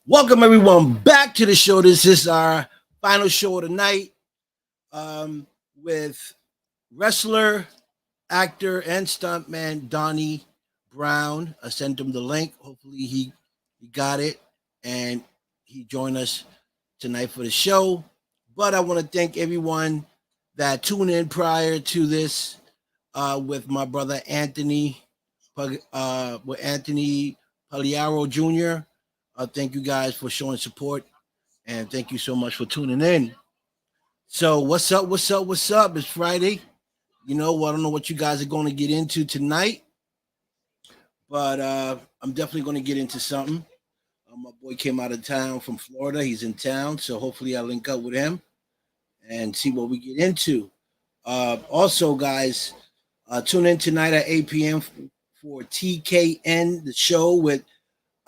Welcome everyone back to the show. This is our final show of the night with wrestler, actor, and stuntman Donny Brown. I sent him the link. Hopefully he got it and he joined us tonight for the show. But I want to thank everyone that tuned in prior to this with my brother Anthony, with Anthony Pagliaro Jr. Thank you guys for showing support, and thank you so much for tuning in. So, what's up? What's up? What's up? It's Friday. I don't know what you guys are going to get into tonight, but I'm definitely going to get into something. My boy came out of town from Florida. He's in town, so hopefully I'll link up with him and see what we get into. Also, guys, tune in tonight at 8 p.m. for TKN, the show with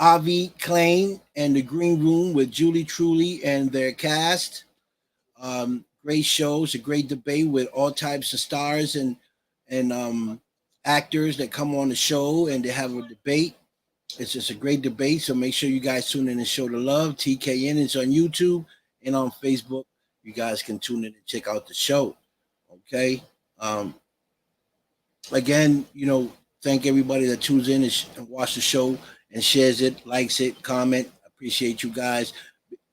Avi Klein and the Green Room with Julie Truly and their cast. Great shows, a great debate with all types of stars and actors that come on the show and they have a debate. It's just a great debate. So make sure you guys tune in and show the love. TKN is on YouTube and on Facebook. You guys can tune in and check out the show. Okay. Again, thank everybody that tunes in and watch the show and shares it, likes it, comment. I appreciate you guys.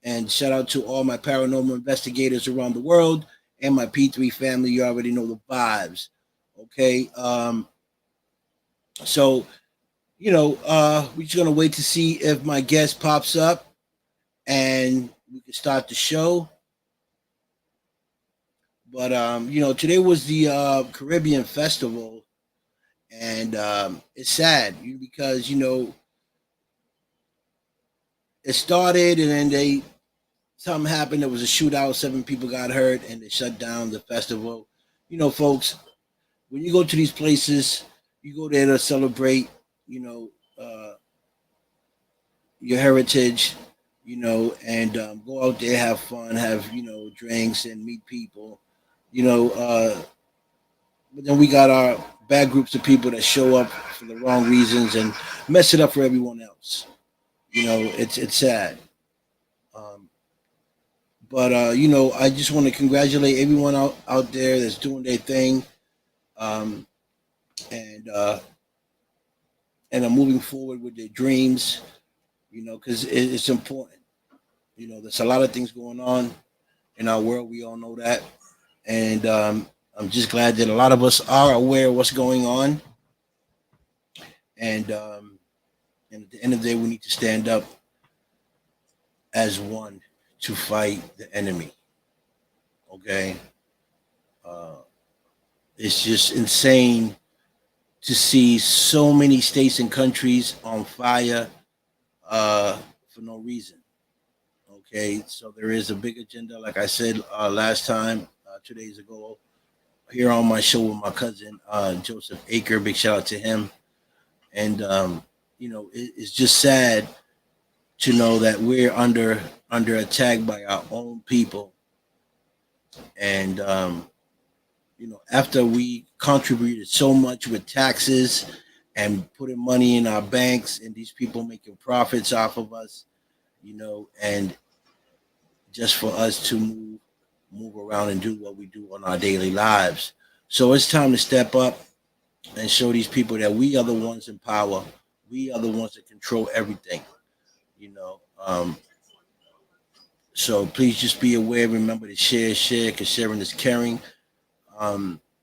And shout out to all my paranormal investigators around the world and my P3 family. You already know the vibes. Okay. So, we're just going to wait to see if my guest pops up and we can start the show. But, today was the Caribbean Festival. And it's sad because, it started and then something happened. There was a shootout. 7 people got hurt and they shut down the festival. Folks, when you go to these places, you go there to celebrate, uh, your heritage, and go out there, have fun, have, drinks and meet people, but then we got our bad groups of people that show up for the wrong reasons and mess it up for everyone else. It's sad. Um, but I just want to congratulate everyone out there that's doing their thing, um, and and are moving forward with their dreams. Because it's important. There's a lot of things going on in our world. We all know that, and I'm just glad that a lot of us are aware of what's going on. And at the end of the day, we need to stand up as one to fight the enemy. Okay, uh, it's just insane to see so many states and countries on fire for no reason. Okay, so there is a big agenda, like I said last time, 2 days ago, here on my show with my cousin Joseph Aker. Big shout out to him. And it's just sad to know that we're under attack by our own people. And after we contributed so much with taxes and putting money in our banks, and these people making profits off of us, and just for us to move around and do what we do on our daily lives. So it's time to step up and show these people that we are the ones in power. We are the ones that control everything. You know. So please just be aware. Remember to share, because sharing is caring.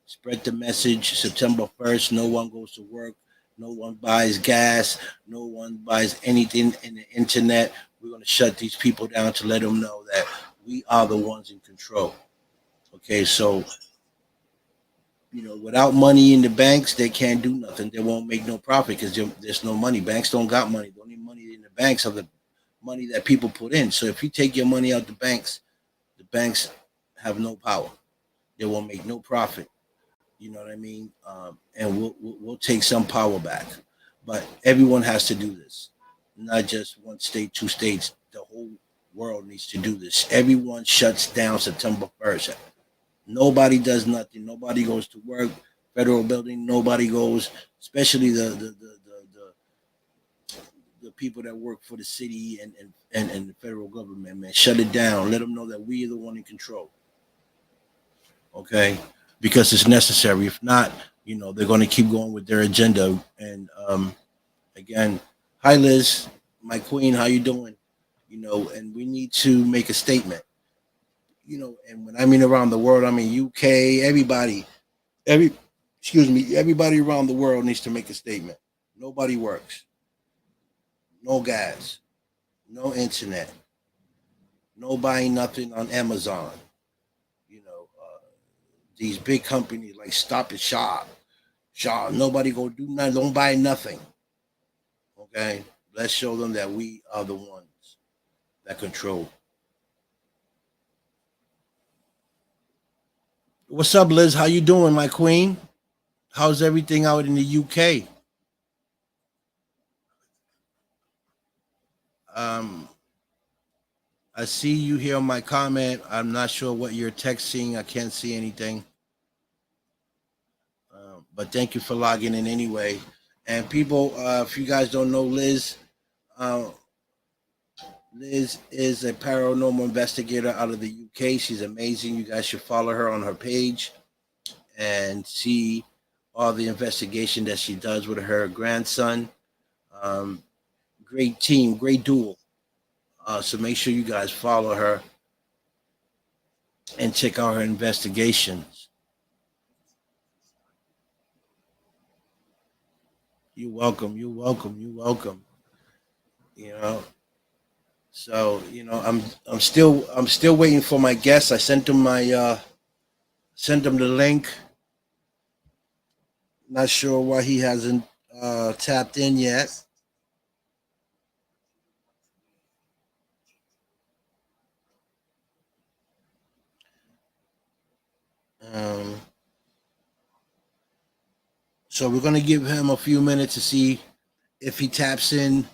Spread the message. September 1st, no one goes to work. No one buys gas. No one buys anything in the internet. We're going to shut these people down to let them know that we are the ones in control. Okay, so without money in the banks, they can't do nothing. They won't make no profit because there's no money. Banks don't got money. The only money in the banks are the money that people put in. So if you take your money out the banks have no power. They won't make no profit. You know what I mean? And we'll take some power back. But everyone has to do this, not just one state, 2 states. The whole world needs to do this. Everyone shuts down September 1st. Nobody does nothing. Nobody goes to work. Federal building. Nobody goes. Especially the people that work for the city and the federal government, man. Shut it down. Let them know that we are the one in control. Okay, because it's necessary. If not, they're going to keep going with their agenda. And again, hi Liz, my queen, how you doing? And we need to make a statement. And when I mean around the world, I mean UK, every excuse me, everybody around the world needs to make a statement. Nobody works, no gas, no internet, no buying nothing on Amazon. These big companies like Stop and Shop, nobody go do nothing, don't buy nothing. Okay, let's show them that we are the ones that control. What's up, Liz? How you doing, my queen? How's everything out in the UK? Um, I see you here on my comment. I'm not sure what you're texting. I can't see anything. But thank you for logging in anyway. And people, if you guys don't know Liz, uh, Liz is a paranormal investigator out of the UK. She's amazing. You guys should follow her on her page and see all the investigation that she does with her grandson. Um, Great team, great duel. So make sure you guys follow her and check out her investigations. You're welcome. You're welcome. You're welcome. You know. So I'm still waiting for my guests. I sent him the link. Not sure why he hasn't tapped in yet. Um, so we're gonna give him a few minutes to see if he taps in,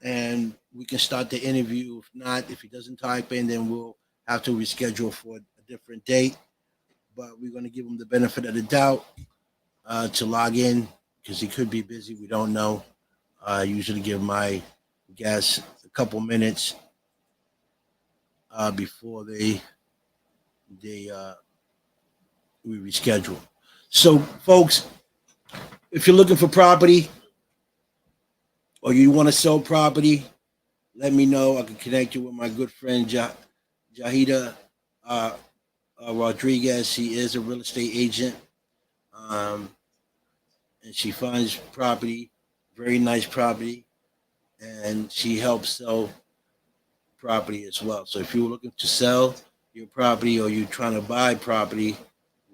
and we can start the interview. If not, if he doesn't type in, then we'll have to reschedule for a different date. But we're gonna give him the benefit of the doubt to log in because he could be busy. We don't know. I usually give my guests a couple minutes before they we reschedule. So, folks, if you're looking for property or you want to sell property, let me know. I can connect you with my good friend Jahida uh, Rodriguez. She is a real estate agent, um, and she finds property, very nice property, and she helps sell property as well. So if you're looking to sell your property or you're trying to buy property,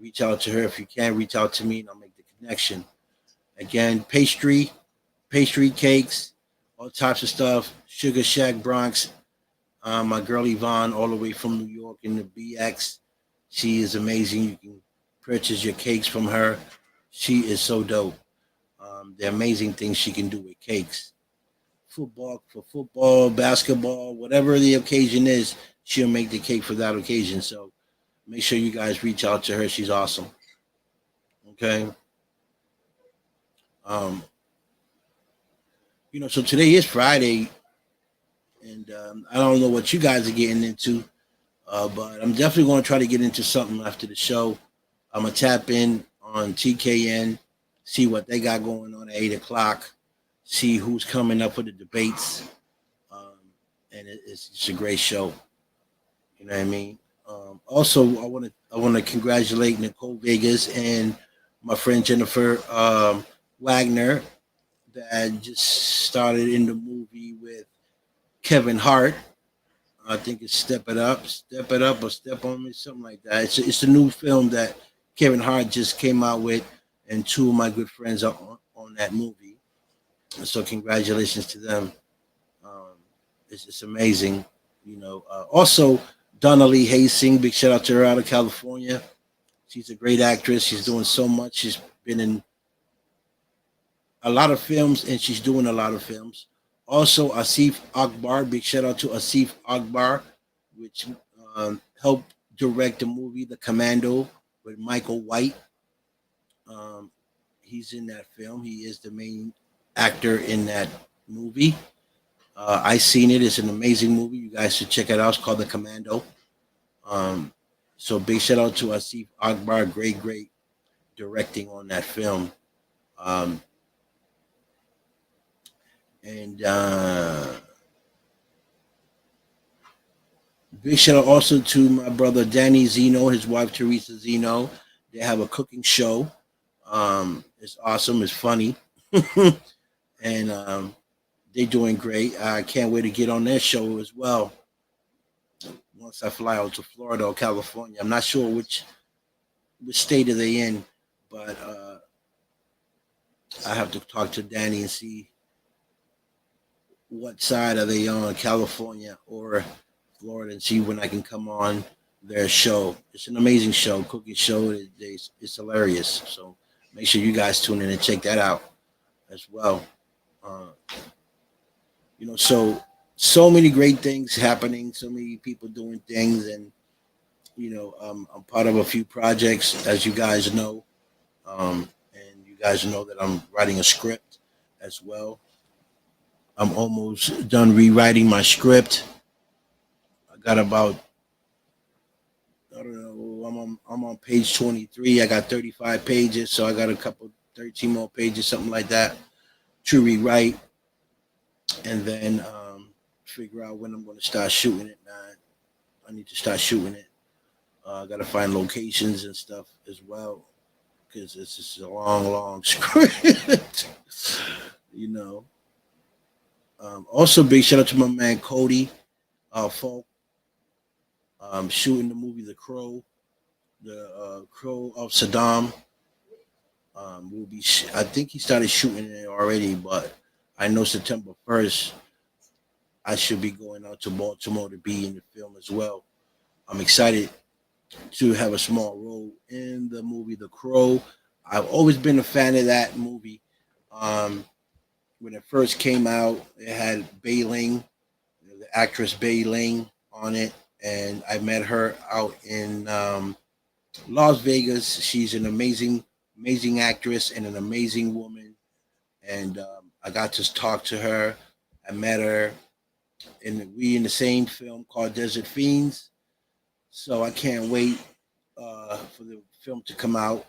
reach out to her. If you can't, reach out to me and I'll make the connection. Again, pastry cakes, all types of stuff. Sugar Shack Bronx. My girl Yvonne, all the way from New York in the BX. She is amazing. You can purchase your cakes from her. She is so dope. The amazing things she can do with cakes. For football, basketball, whatever the occasion is, she'll make the cake for that occasion. So make sure you guys reach out to her. She's awesome. Okay. Um, so today is Friday, and I don't know what you guys are getting into, but I'm definitely going to try to get into something after the show. I'm gonna tap in on TKN, see what they got going on at 8 o'clock, see who's coming up with the debates, um, and it's a great show. You know what I mean? Also, I want to congratulate Nicole Vegas and my friend Jennifer Wagner that just started in the movie with Kevin Hart. I think it's Step It Up, or Step on Me, something like that. It's a new film that Kevin Hart just came out with, and two of my good friends are on that movie. So congratulations to them. Um, it's amazing. Also, Donna Lee Hastings, big shout out to her out of California. She's a great actress. She's doing so much. She's been in a lot of films, and she's doing a lot of films. Also, Asif Akbar, big shout out to Asif Akbar, which helped direct the movie The Commando with Michael White. Um, he's in that film. He is the main actor in that movie. I seen it. It's an amazing movie. You guys should check it out. It's called The Commando. Um, so big shout out to Asif Akbar, great directing on that film. Um, and big shout out also to my brother Danny Zeno, his wife Teresa Zeno. They have a cooking show. It's awesome. It's funny, and they're doing great. I can't wait to get on their show as well once I fly out to Florida or California. I'm not sure which state are they in, but I have to talk to Danny and see what side are they on, California or Florida, and see when I can come on their show. It's an amazing show, cooking show. It's hilarious. So make sure you guys tune in and check that out as well. Uh, so many great things happening, so many people doing things, and I'm part of a few projects, as you guys know, and you guys know that I'm writing a script as well. I'm almost done rewriting my script. I got about, I don't know, I'm on page 23. I got 35 pages, so I got a couple 13 more pages, something like that, to rewrite, and then figure out when I'm going to start shooting it. Man, I need to start shooting it. I got to find locations and stuff as well, because this is a long script. you know. Also, big shout out to my man Cody Falk, shooting the movie The Crow, the Crow of Saddam. Will be. I think he started shooting it already, but I know September 1st I should be going out to Baltimore to be in the film as well. I'm excited to have a small role in the movie The Crow. I've always been a fan of that movie. Um, when it first came out, it had Bei Ling, the actress Bei Ling, on it, and I met her out in Las Vegas. She's an amazing actress and an amazing woman, and I got to talk to her. I met her, and we in the same film called Desert Fiends. So I can't wait for the film to come out.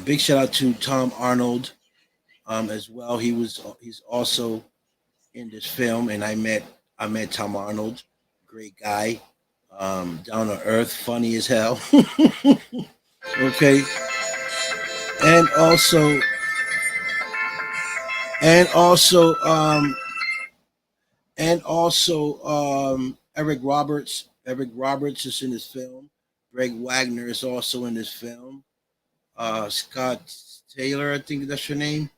Big shout out to Tom Arnold as well. He's also in this film, and I met Tom Arnold, great guy, down to earth, funny as hell. Okay, and also and also Eric Roberts. Eric Roberts is in this film. Greg Wagner is also in this film. Scott Taylor, I think that's her name.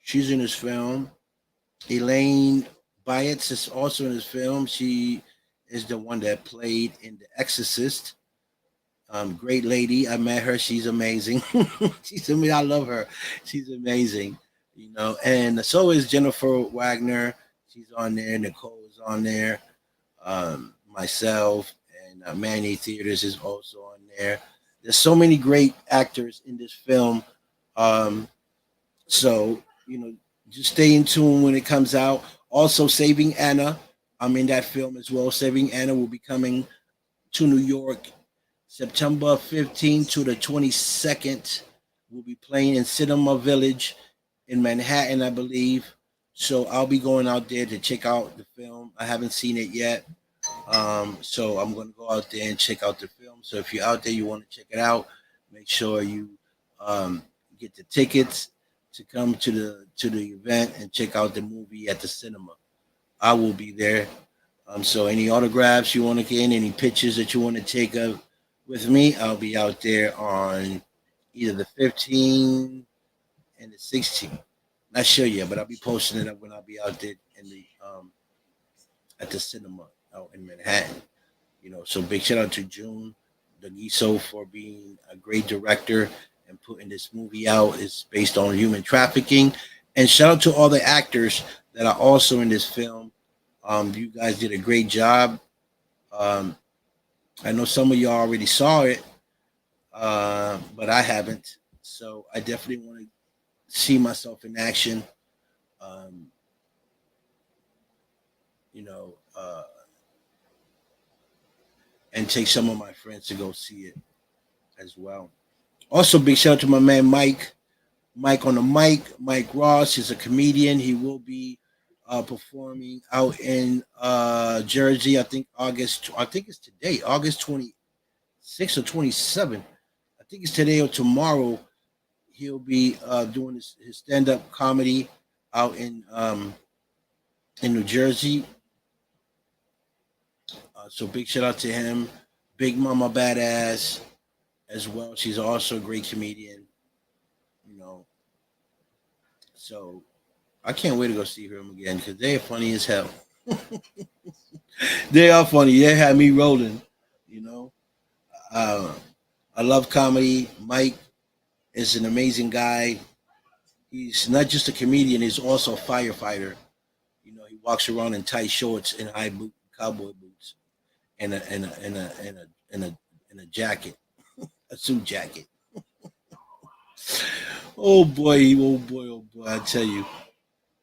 She's in this film. Elaine Byetts is also in this film. She is the one that played in The Exorcist. Great lady. I met her. She's amazing. She's amazing. I love her. She's amazing. And so is Jennifer Wagner. She's on there. Nicole is on there. Myself and Manny Theaters is also on there. There's so many great actors in this film. Um, so just stay in tune when it comes out. Also, Saving Anna. I'm in that film as well. Saving Anna will be coming to New York September 15th to the 22nd. We'll be playing in Cinema Village in Manhattan, I believe. So I'll be going out there to check out the film. I haven't seen it yet. So I'm going to go out there and check out the film. So if you're out there, you want to check it out, make sure you um, get the tickets to come to the event and check out the movie at the cinema. I will be there. So any autographs you want to get, any pictures that you want to take of with me, I'll be out there on either the 15th and the 16th. Not sure yet, but I'll be posting it up when I'll be out there in the at the cinema out in Manhattan. So big shout out to June Dagiso for being a great director and putting this movie out. It's based on human trafficking. And shout out to all the actors that are also in this film. You guys did a great job. Um, I know some of y'all already saw it, but I haven't. So I definitely want to see myself in action. Um, you know, and take some of my friends to go see it as well. Also, big shout out to my man Mike. Mike on the mic. Mike Ross is a comedian. He will be performing out in Jersey. I think August. I think it's today, August 26th or 27th. I think it's today or tomorrow. He'll be doing his stand up comedy out in New Jersey. So big shout out to him. Big Mama Badass as well. She's also a great comedian. You know, so I can't wait to go see him again because they are funny as hell. They are funny. They had me rolling. You know, uh, I love comedy. Mike is an amazing guy. He's not just a comedian; he's also a firefighter. You know, he walks around in tight shorts and cowboy boots, and a jacket, a suit jacket. Oh boy, oh boy! I tell you,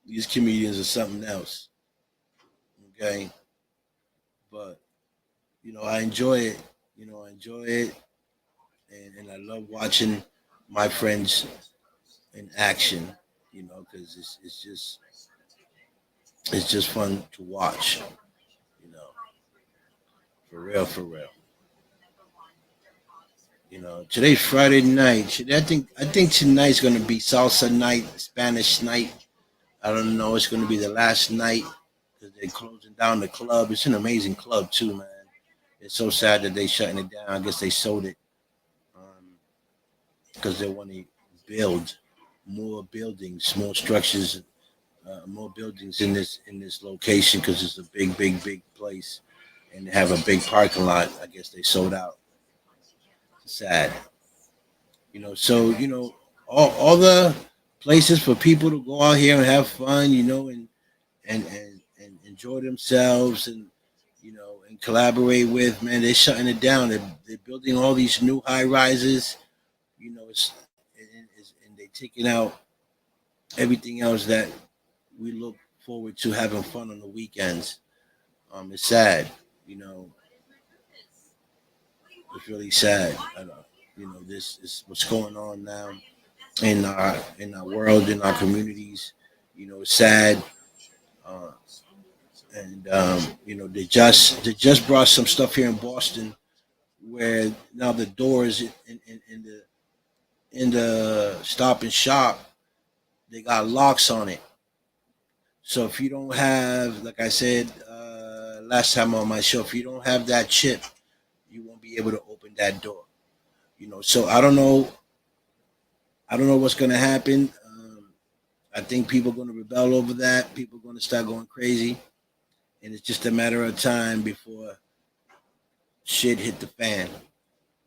these comedians are something else. Okay, but I enjoy it. I enjoy it, and I love watching my friends in action. Because it's just fun to watch. You know, for real, for real. Today's Friday night. I think tonight's gonna be salsa night, Spanish night. I don't know. It's gonna be the last night because they're closing down the club. It's an amazing club too, man. It's so sad that they shutting it down. I guess they sold it because they want to build more buildings, more structures, more buildings in this location because it's a big, big, big place, and they have a big parking lot. I guess they sold out. Sad. So all the places for people to go out here and have fun, and enjoy themselves, and collaborate with, man, they're shutting it down. They're building all these new high rises, and they're taking out everything else that we look forward to having fun on the weekends. It's sad, you know, it's really sad. This is what's going on now in our world, in our communities. It's sad. Uh, and they just brought some stuff here in Boston where now the doors in the Stop and Shop, they got locks on it. So if you don't have, like I said last time on my show, if you don't have that chip, you won't be able to open that door. So I don't know what's gonna happen. I think people are gonna rebel over that. People are gonna start going crazy, and it's just a matter of time before shit hit the fan.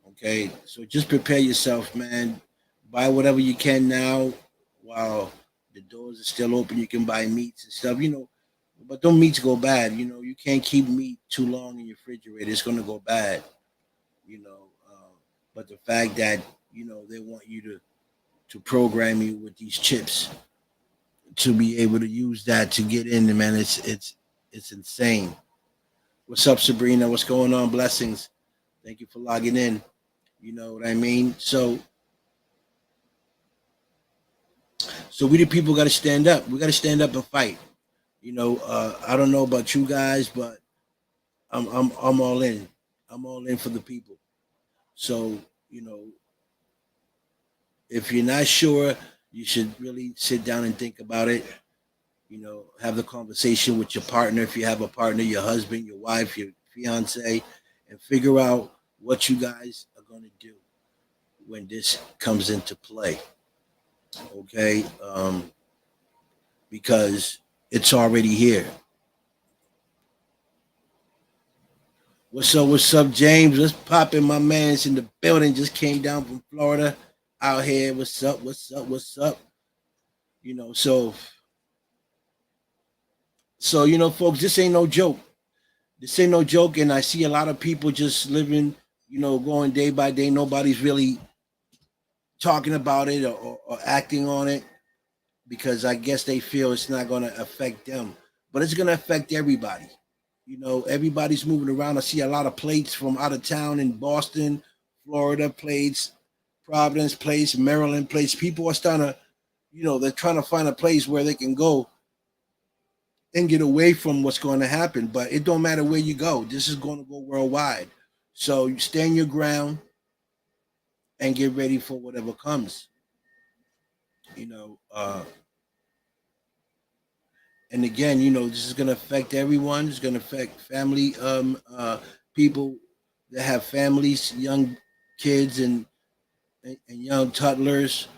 Okay, so just prepare yourself, man. Buy whatever you can now while the doors are still open. You can buy meats and stuff, but don't meats go bad. You can't keep meat too long in your refrigerator; it's gonna go bad. You know, but the fact that they want you to program you with these chips to be able to use that to get in, man, it's insane. What's up, Sabrina? What's going on? Blessings. Thank you for logging in. You know what I mean? So we the people got to stand up. We got to stand up and fight. I don't know about you guys, but I'm all in. I'm all in for the people. So if you're not sure, you should really sit down and think about it. Have the conversation with your partner if you have a partner, your husband, your wife, your fiance, and figure out what you guys are going to do when this comes into play. Okay, because it's already here. What's up? What's up, James? What's popping? My man's in the building. Just came down from Florida out here. What's up? What's up? What's up? So folks, this ain't no joke. This ain't no joke, and I see a lot of people just living, going day by day. Nobody's really talking about it or acting on it. because I guess they feel it's not going to affect them, but it's going to affect everybody. Everybody's moving around. I see a lot of plates from out of town in Boston, Florida plates, Providence plates, Maryland plates. People are starting to, they're trying to find a place where they can go and get away from what's going to happen. But it don't matter where you go. This is going to go worldwide. So you stand your ground and get ready for whatever comes. You know, uh, and again, this is going to affect everyone. It's going to affect family, people that have families, young kids, and young toddlers.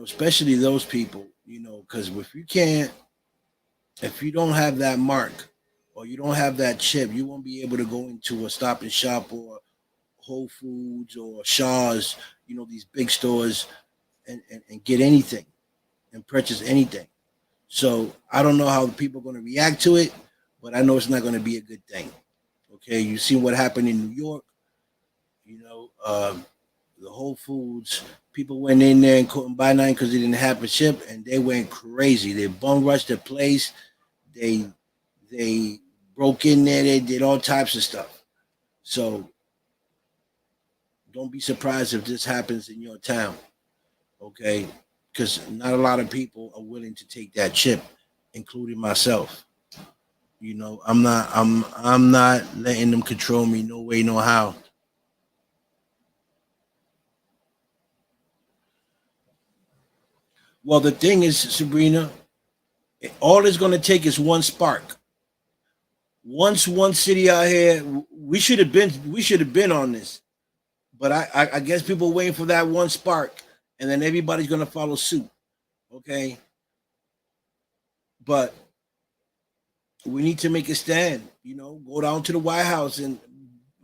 Especially those people. Because if you don't have that mark or you don't have that chip, you won't be able to go into a Stop and Shop or Whole Foods or Shaw's. These big stores and get anything and purchase anything. So I don't know how people are going to react to it, but I know it's not going to be a good thing. Okay, you see what happened in New York. You know, the Whole Foods people went in there and couldn't buy nothing because they didn't have a chip, and they went crazy. They bum rushed the place. They they broke in there. They did all types of stuff. So don't be surprised if this happens in your town. Okay, because not a lot of people are willing to take that chip, including myself. I'm not letting them control me no way, no how. Well, the thing is, Sabrina, all it's going to take is one spark. Once one city out here, we should have been on this, but I guess people are waiting for that one spark, and then everybody's going to follow suit. Okay, but we need to make a stand. Go down to the White House and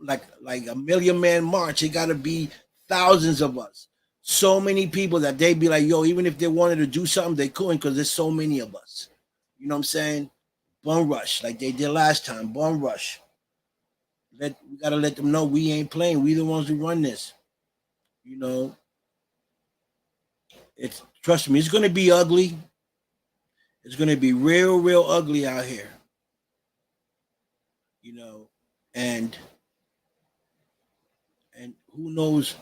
like a million man march. It got to be thousands of us. So many people that they'd be like, yo, even if they wanted to do something, they couldn't because there's so many of us. You know what I'm saying? Bum rush, like they did last time. Bum rush. We gotta let them know we ain't playing. We the ones who run this. You know, it's trust me, it's gonna be ugly. It's gonna be real, real ugly out here. You know, and and who knows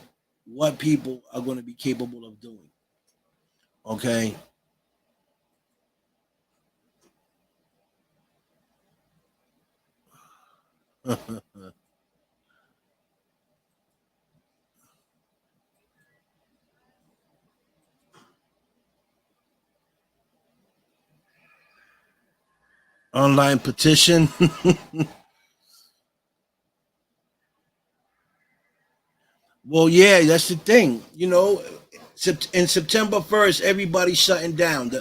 what people are gonna be capable of doing. Okay. Online petition. Well, yeah, that's the thing. In September 1st, everybody's shutting down.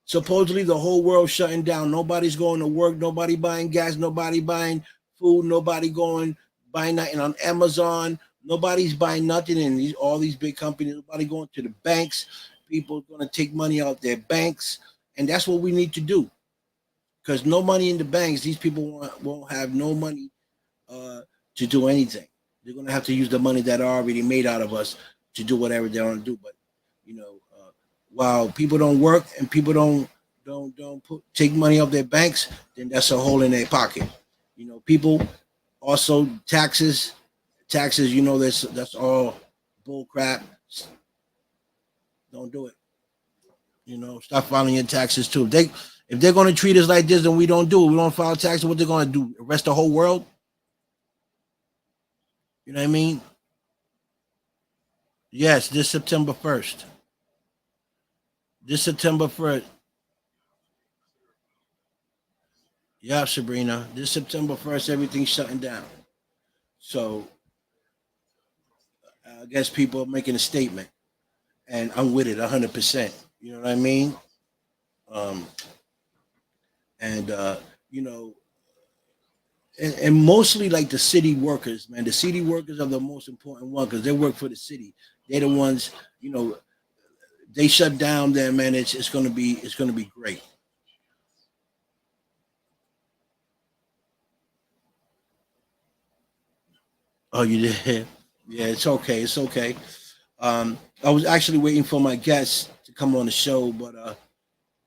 Supposedly, the whole world shutting down. Nobody's going to work. Nobody buying gas. Nobody buying food. Nobody going buying nothing on Amazon. Nobody's buying nothing in all these big companies. Nobody going to the banks. People are going to take money out their banks, and that's what we need to do. Because no money in the banks, these people won't have no money uh, to do anything. They're going to have to use the money that are already made out of us to do whatever they want to do. But while people don't work and people don't take money off their banks, then that's a hole in their pocket. People also taxes. That's all bull crap. Don't do it. Stop filing your taxes too. If they're going to treat us like this, then we don't do it. We don't file taxes. What they're going to do? Arrest the whole world? You know what I mean? Yes, this September 1st. This September 1st. Yeah, Sabrina. This September 1st, everything's shutting down. So I guess people are making a statement, and I'm with it 100%. You know what I mean? Um, and you know, and mostly like the city workers, man. The city workers are the most important one because they work for the city. They're the ones, you know, they shut down there, man. It's gonna be great. Oh, you did? Yeah, it's okay. It's okay. I was actually waiting for my guest to come on the show, but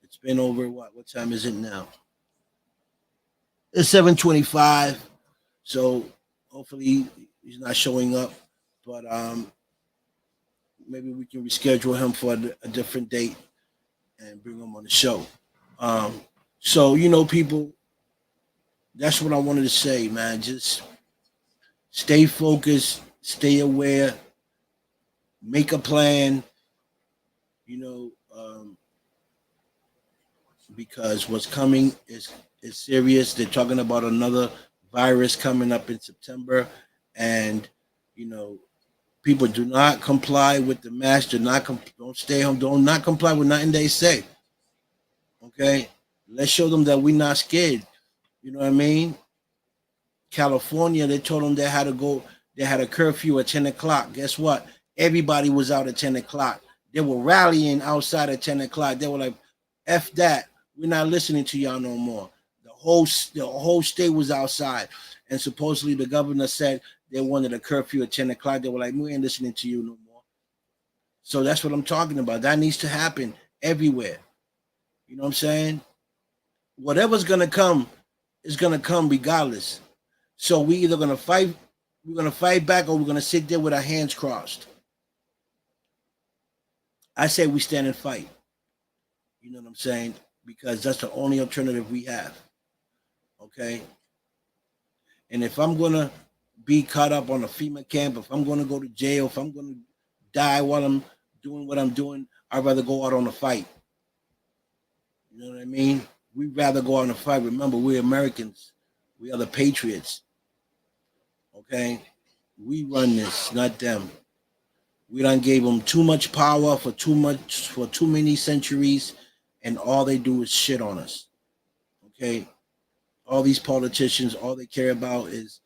it's been over what? What time is it now? It's 7:25. So hopefully he's not showing up, but maybe we can reschedule him for a different date and bring him on the show. Um, so people, that's what I wanted to say, man. Just stay focused, stay aware, make a plan. You know, because what's coming is serious. They're talking about another virus coming up in September, and you know, people do not comply with the mask. Don't stay home. Don't not comply with nothing they say. Okay, let's show them that we're not scared. You know what I mean? California, they told them they had to go. They had a curfew at 10 o'clock. Guess what? Everybody was out at 10 o'clock. They were rallying outside at 10 o'clock. They were like, "F that. We're not listening to y'all no more." The whole state was outside, and supposedly the governor said they wanted a curfew at 10 o'clock. They were like, "We ain't listening to you no more." So that's what I'm talking about. That needs to happen everywhere. You know what I'm saying? Whatever's gonna come is gonna come regardless. So we either gonna fight, we're gonna fight back, or we're gonna sit there with our hands crossed. I say we stand and fight. You know what I'm saying? Because that's the only alternative we have. Okay. And if I'm gonna be caught up on a FEMA camp, if I'm gonna go to jail, if I'm gonna die while I'm doing what I'm doing, I'd rather go out on a fight. You know what I mean? We'd rather go out on a fight. Remember, we're Americans. We are the patriots. Okay. We run this, not them. We done gave them too much power for too many centuries, and all they do is shit on us. Okay, all these politicians, all they care about is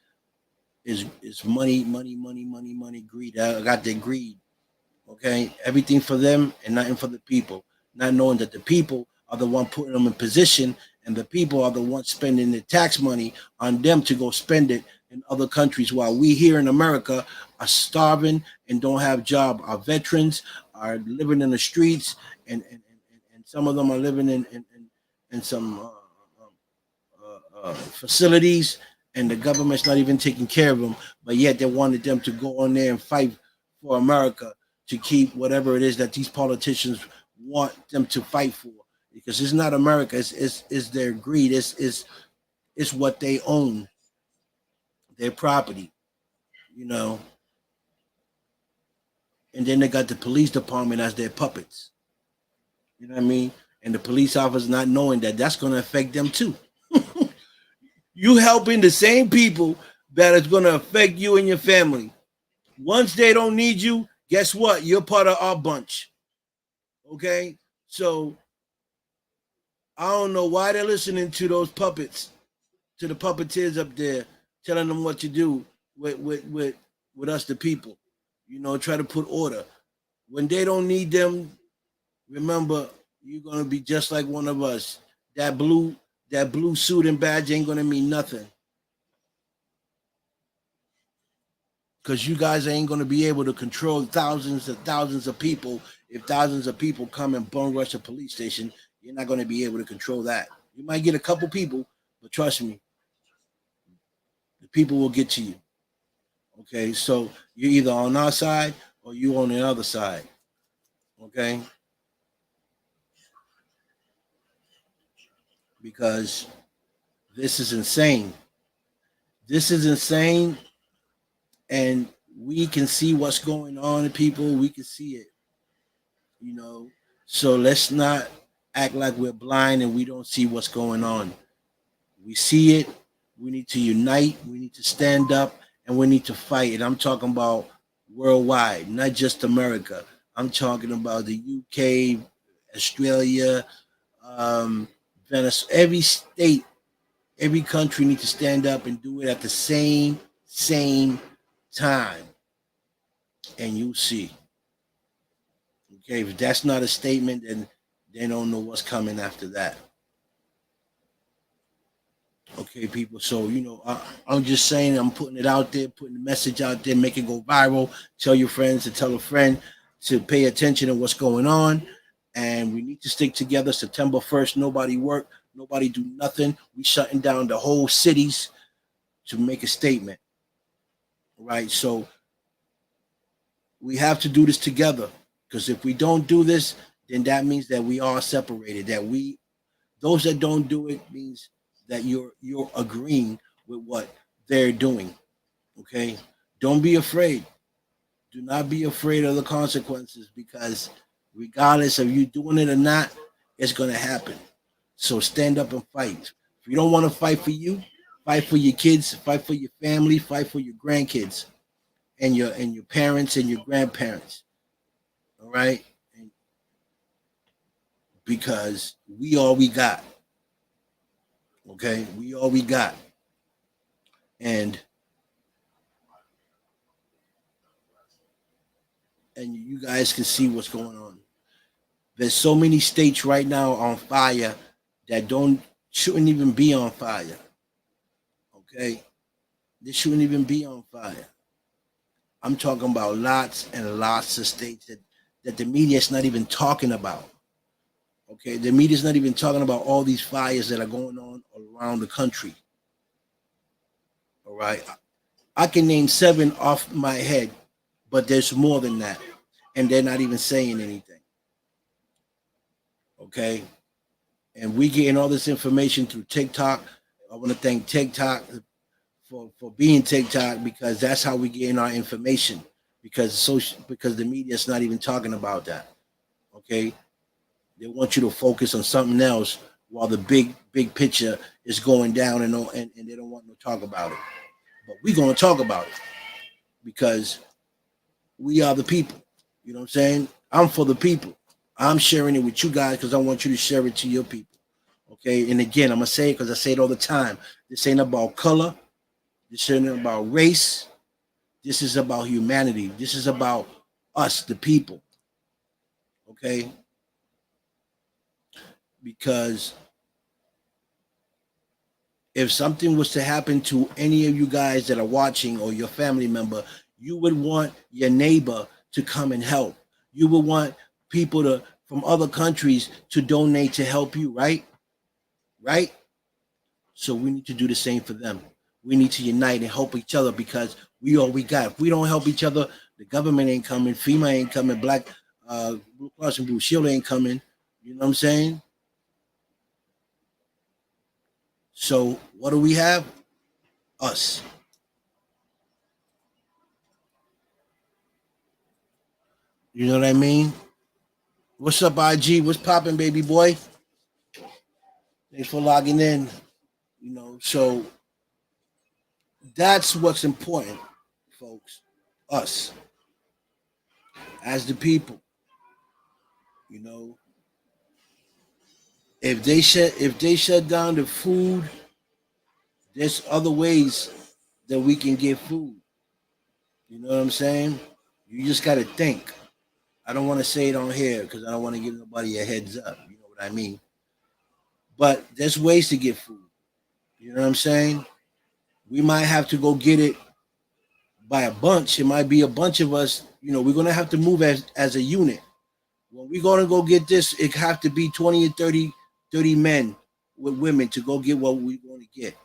money, money, money, money, money, greed. I got their greed. Okay, everything for them and nothing for the people. Not knowing that the people are the one putting them in position, and the people are the ones spending the tax money on them to go spend it in other countries, while we here in America are starving and don't have job. Our veterans are living in the streets, and some of them are living in some facilities, and the government's not even taking care of them. But yet they wanted them to go on there and fight for America to keep whatever it is that these politicians want them to fight for. Because it's not America, it's their greed, it's what they own, their property, you know. And then they got the police department as their puppets. You know what I mean? And the police officers not knowing that that's going to affect them too. You helping the same people that is going to affect you and your family. Once they don't need you, guess what? You're part of our bunch. Okay? So I don't know why they're listening to those puppets, to the puppeteers up there, telling them what to do with us, the people. You know, try to put order. When they don't need them, remember, you're gonna be just like one of us. That blue suit and badge ain't gonna mean nothing. Because you guys ain't going to be able to control thousands and thousands of people. If thousands of people come and bum rush a police station, you're not going to be able to control that. You might get a couple people, but trust me, the people will get to you. Okay, so you're either on our side or you on the other side. Okay, because this is insane. This is insane, and we can see what's going on in people. We can see it, you know. So let's not act like we're blind and we don't see what's going on. We see it. We need to unite. We need to stand up and we need to fight. And I'm talking about worldwide, not just America. I'm talking about the UK, Australia, Venezuela. Every state, every country needs to stand up and do it at the same time. And you see. Okay, if that's not a statement, then they don't know what's coming after that. Okay, people. So I'm just saying, I'm putting it out there, putting the message out there, make it go viral. Tell your friends to tell a friend to pay attention to what's going on, and we need to stick together. September 1st, nobody work, nobody do nothing. We shutting down the whole cities to make a statement, right? So we have to do this together, because if we don't do this, then that means that we are separated. That we those that don't do it means that you're agreeing with what they're doing. Okay, don't be afraid. Do not be afraid of the consequences, because regardless of you doing it or not, it's gonna happen. So stand up and fight. If you don't want to fight for you, fight for your kids, fight for your family, fight for your grandkids and your parents and your grandparents. All right, and because we all we got. Okay, we all we got, and you guys can see what's going on. There's so many states right now on fire that don't shouldn't even be on fire. Okay, they shouldn't even be on fire. I'm talking about lots and lots of states that the media is not even talking about. Okay, the media is not even talking about all these fires that are going on around the country. All right, I can name seven off my head, but there's more than that, and they're not even saying anything. Okay, and we getting all this information through TikTok. I want to thank TikTok for being TikTok, because that's how we getting our information. Because the media is not even talking about that. Okay, they want you to focus on something else while the big picture is going down, and they don't want to talk about it. But we're gonna talk about it, because we are the people. You know what I'm saying? I'm for the people. I'm sharing it with you guys because I want you to share it to your people. Okay. And again, I'm gonna say it because I say it all the time. This ain't about color. This ain't about race. This is about humanity. This is about us, the people. Okay. Because if something was to happen to any of you guys that are watching, or your family member, you would want your neighbor to come and help. You would want people to from other countries to donate to help you, right? Right? So we need to do the same for them. We need to unite and help each other, because we all we got. If we don't help each other, the government ain't coming, FEMA ain't coming, Black Blue Cross and Blue Shield ain't coming. You know what I'm saying? So what do we have? Us. You know what I mean? What's up, IG? What's popping, baby boy? Thanks for logging in. So that's what's important, folks. Us as the people. You know, if they shut down the food, there's other ways that we can get food. You know what I'm saying? You just got to think. I don't want to say it on here because I don't want to give nobody a heads up. You know what I mean? But there's ways to get food. You know what I'm saying? We might have to go get it by a bunch. It might be a bunch of us. We're gonna have to move as a unit. When we're gonna go get this, it have to be 20 or 30 men with women to go get what we're gonna get.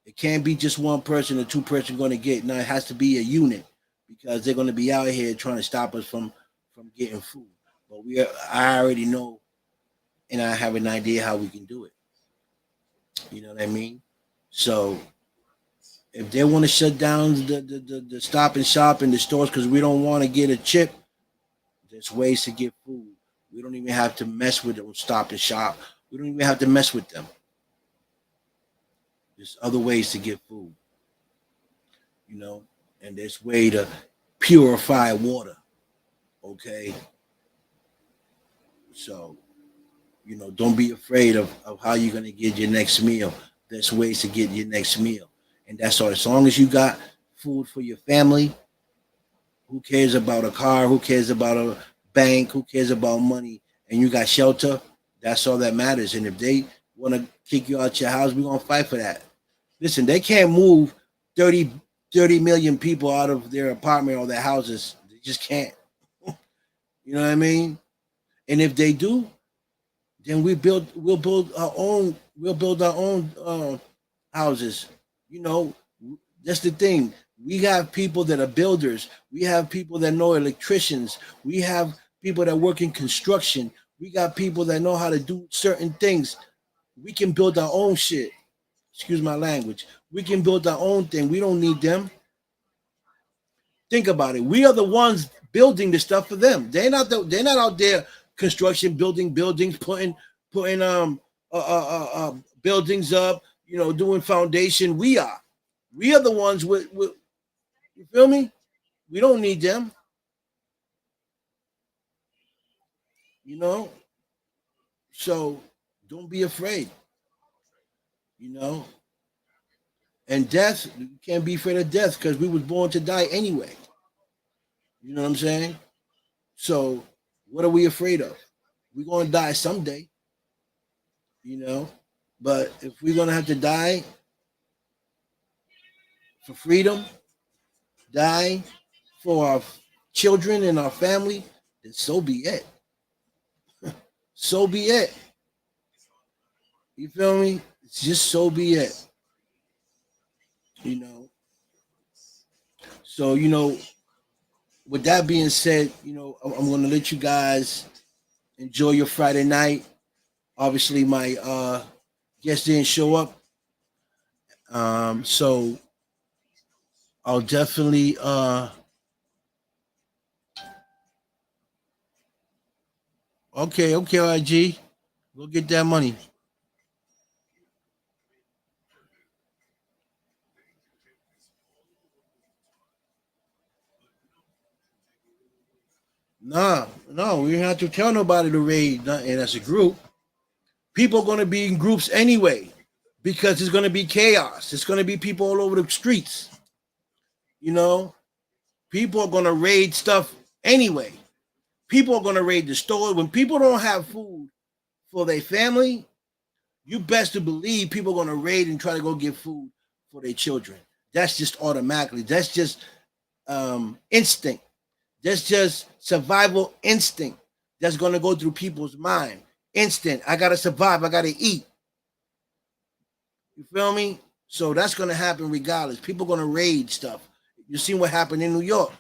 It can't be just one person or two-person gonna get. Now it has to be a unit, because they're gonna be out here trying to stop us from getting food. But I already know, and I have an idea how we can do it. You know what I mean? So if they want to shut down the stop and shop in the stores because we don't want to get a chip, there's ways to get food. We don't even have to mess with them stop and shop. We don't even have to mess with them. There's other ways to get food, you know, and there's way to purify water. Okay, so don't be afraid of how you're gonna get your next meal. There's ways to get your next meal, and that's all. As long as you got food for your family, who cares about a car? Who cares about a bank? Who cares about money? And you got shelter. That's all that matters. And if they want to kick you out your house, we're gonna fight for that. Listen, they can't move 30, 30 million people out of their apartment or their houses. They just can't. You know what I mean? And if they do, then we'll build our own houses. You know, that's the thing. We have people that are builders. We have people that know electricians. We have people that work in construction. We got people that know how to do certain things. We can build our own shit. Excuse my language. We can build our own thing. We don't need them. Think about it. We are the ones building the stuff for them. They're not out there construction building buildings, putting buildings up. You know, doing foundation. We are. We are the ones with you feel me? We don't need them. You know. So don't be afraid. You know. And death, you can't be afraid of death because we was born to die anyway. You know what I'm saying? So what are we afraid of? We're gonna die someday, you know. But if we're gonna have to die for freedom, die for our children and our family, then so be it. So be it. You feel me? It's just so be it. You know. So with that being said, I'm gonna let you guys enjoy your Friday night. Obviously, my guest didn't show up, so I'll definitely okay, IG. Go get that money. Nah, no, we don't have to tell nobody to raid nothing as a group. People are gonna be in groups anyway because it's gonna be chaos. It's gonna be people all over the streets. You know, people are gonna raid stuff anyway. People are gonna raid the store when people don't have food for their family. You best to believe people are gonna raid and try to go get food for their children. That's just automatically. That's just instinct. That's just survival instinct that's going to go through people's mind. Instinct. I got to survive. I got to eat. You feel me? So that's going to happen regardless. People are going to raid stuff. You seen what happened in New York.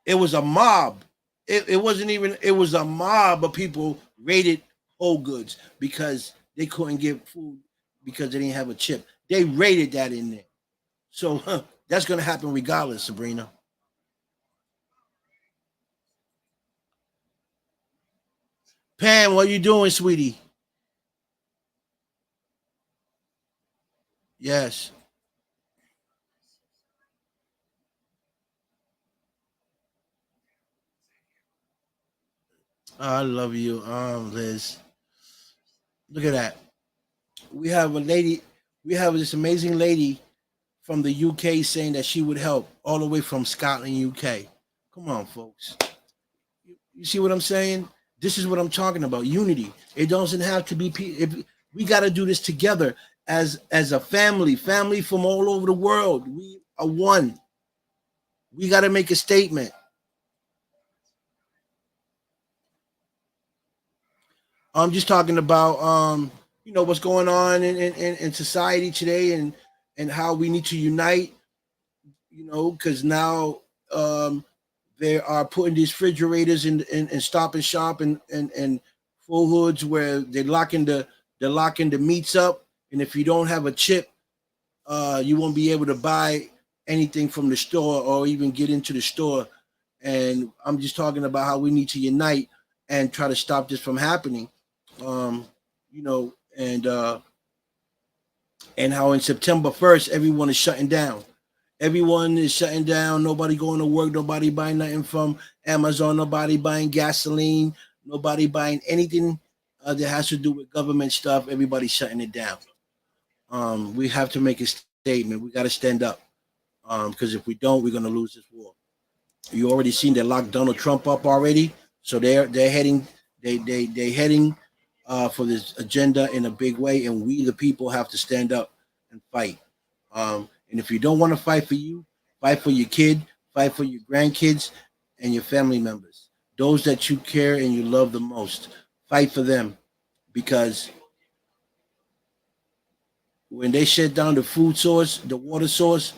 It was a mob. It wasn't even, it was a mob of people raided Whole Goods because they couldn't get food because they didn't have a chip. They raided that in there. So that's going to happen regardless, Sabrina. Pam, what you doing, sweetie? Yes. I love you, Liz. Look at that. We have a lady. We have this amazing lady from the UK saying that she would help all the way from Scotland, UK. Come on, folks. You see what I'm saying? This is what I'm talking about. Unity. It doesn't have to be. If we got to do this together as a family from all over the world. We are one. We got to make a statement. I'm just talking about what's going on in society today and how we need to unite. Because now they are putting these refrigerators in Stop and Shop and full hoods where they're locking the meats up, and if you don't have a chip, you won't be able to buy anything from the store or even get into the store. And I'm just talking about how we need to unite and try to stop this from happening. Um, you know, and how in September 1st everyone is shutting down. Everyone is shutting down. Nobody going to work. Nobody buying nothing from Amazon. Nobody buying gasoline. Nobody buying anything that has to do with government stuff. Everybody's shutting it down. We have to make a statement. We got to stand up because if we don't, we're going to lose this war. You already seen they locked Donald Trump up already, so they're heading they heading for this agenda in a big way, and we the people have to stand up and fight. And if you don't want to fight for you, fight for your kid, fight for your grandkids, and your family members, those that you care and you love the most. Fight for them because when they shut down the food source, the water source,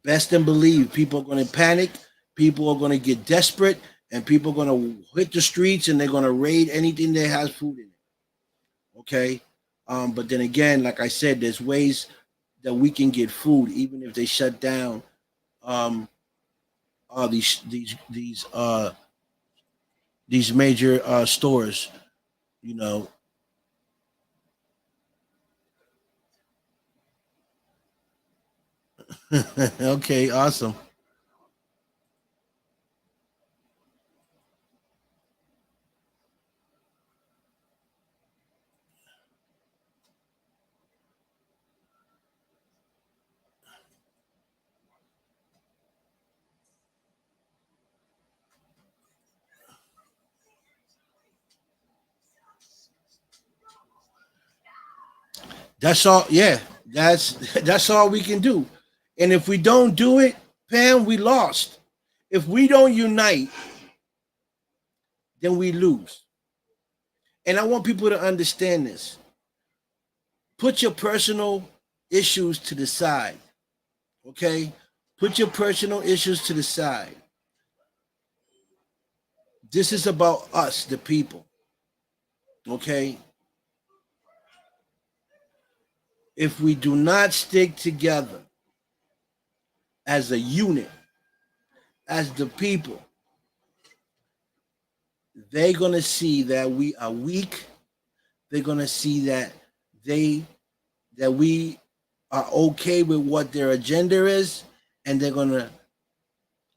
best and believe people are going to panic, people are going to get desperate, and people are going to hit the streets and they're going to raid anything that has food in it. Okay, but then again, like I said, there's ways that we can get food even if they shut down um, these major stores. You know, okay, awesome. That's all. Yeah, that's that's all we can do. And if we don't do it, Pam, we lost. If we don't unite, then we lose. And I want people to understand this. Put your personal issues to the side. Okay? Put your personal issues to the side. This is about us, the people. Okay? If we do not stick together as a unit, as the people, they're going to see that we are weak. They're going to see they that we are okay with what their agenda is, and they're going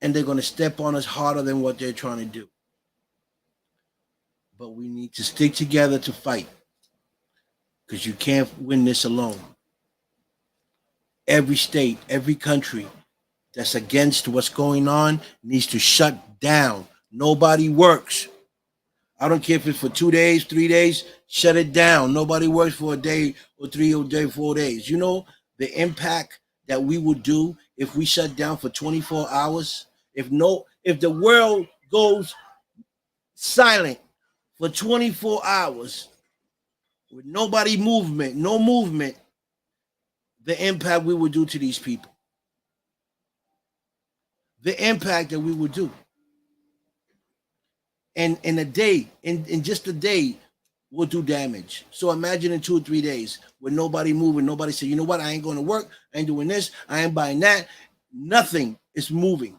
to step on us harder than what they're trying to do. But we need to stick together to fight because you can't win this alone. Every state, every country that's against what's going on needs to shut down. Nobody works. I don't care if it's for 2 days, 3 days, shut it down. Nobody works for a day or 3 or 4 days. You know the impact that we would do if we shut down for 24 hours? If the world goes silent for 24 hours with nobody movement, no movement, the impact we would do to these people. The impact that we would do. And in a day, in just a day, will do damage. So imagine in 2 or 3 days with nobody moving, nobody say, you know what, I ain't going to work, I ain't doing this, I ain't buying that. Nothing is moving.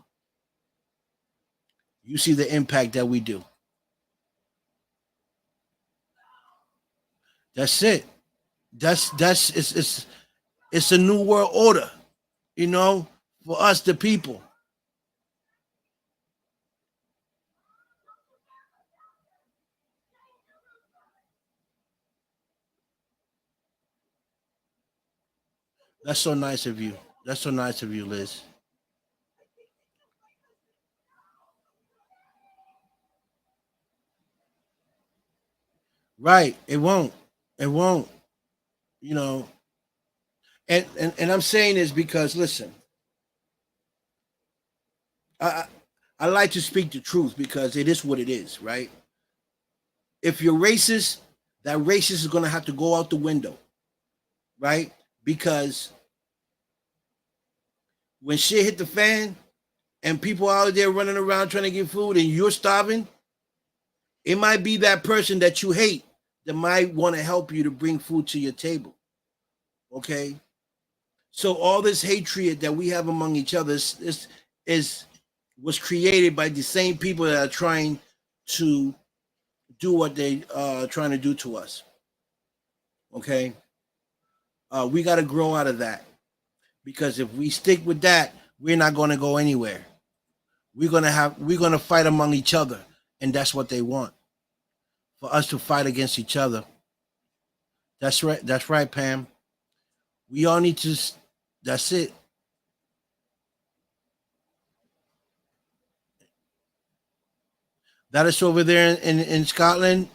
You see the impact that we do. That's it. That's it's a new world order, you know, for us the people. That's so nice of you. That's so nice of you, Liz. Right. It won't. It won't. You know. And I'm saying this because listen, I I like to speak the truth because it is what it is, right? If you're racist, that racist is gonna have to go out the window, right? Because when shit hit the fan and people out there running around trying to get food and you're starving, it might be that person that you hate that might want to help you to bring food to your table. Okay. So all this hatred that we have among each other is was created by the same people that are trying to do what they trying to do to us. Okay. We got to grow out of that because if we stick with that, we're not going to go anywhere. We're gonna fight among each other, and that's what they want for us to fight against each other. That's right. That's right, Pam. We all need to. That's it. That is over there in Scotland.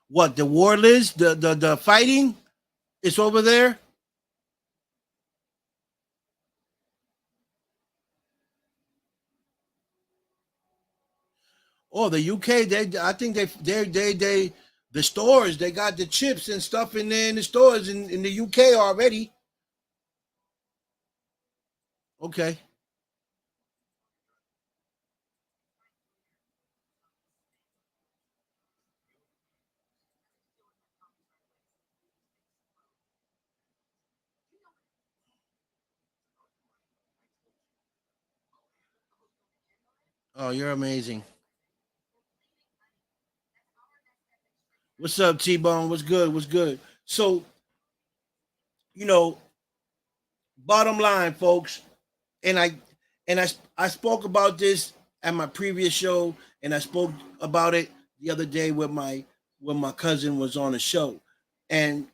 What the war is? The fighting is over there. Oh, the UK, I think the stores, they got the chips and stuff in there in the stores in the UK already. Okay. Oh, you're amazing. What's up, T Bone? What's good? What's good? So, you know, bottom line, folks, and I spoke about this at my previous show, and I spoke about it the other day with my when my cousin was on the show, and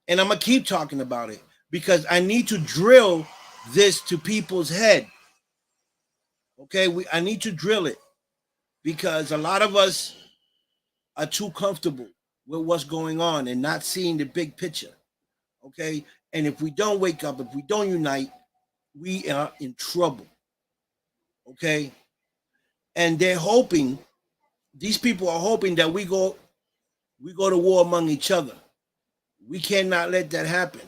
I'm gonna keep talking about it because I need to drill this to people's head. Okay, I need to drill it because a lot of us are too comfortable with what's going on and not seeing the big picture. Okay, and if we don't wake up, if we don't unite, we are in trouble. Okay, and they're hoping, these people are hoping that we go to war among each other. We cannot let that happen.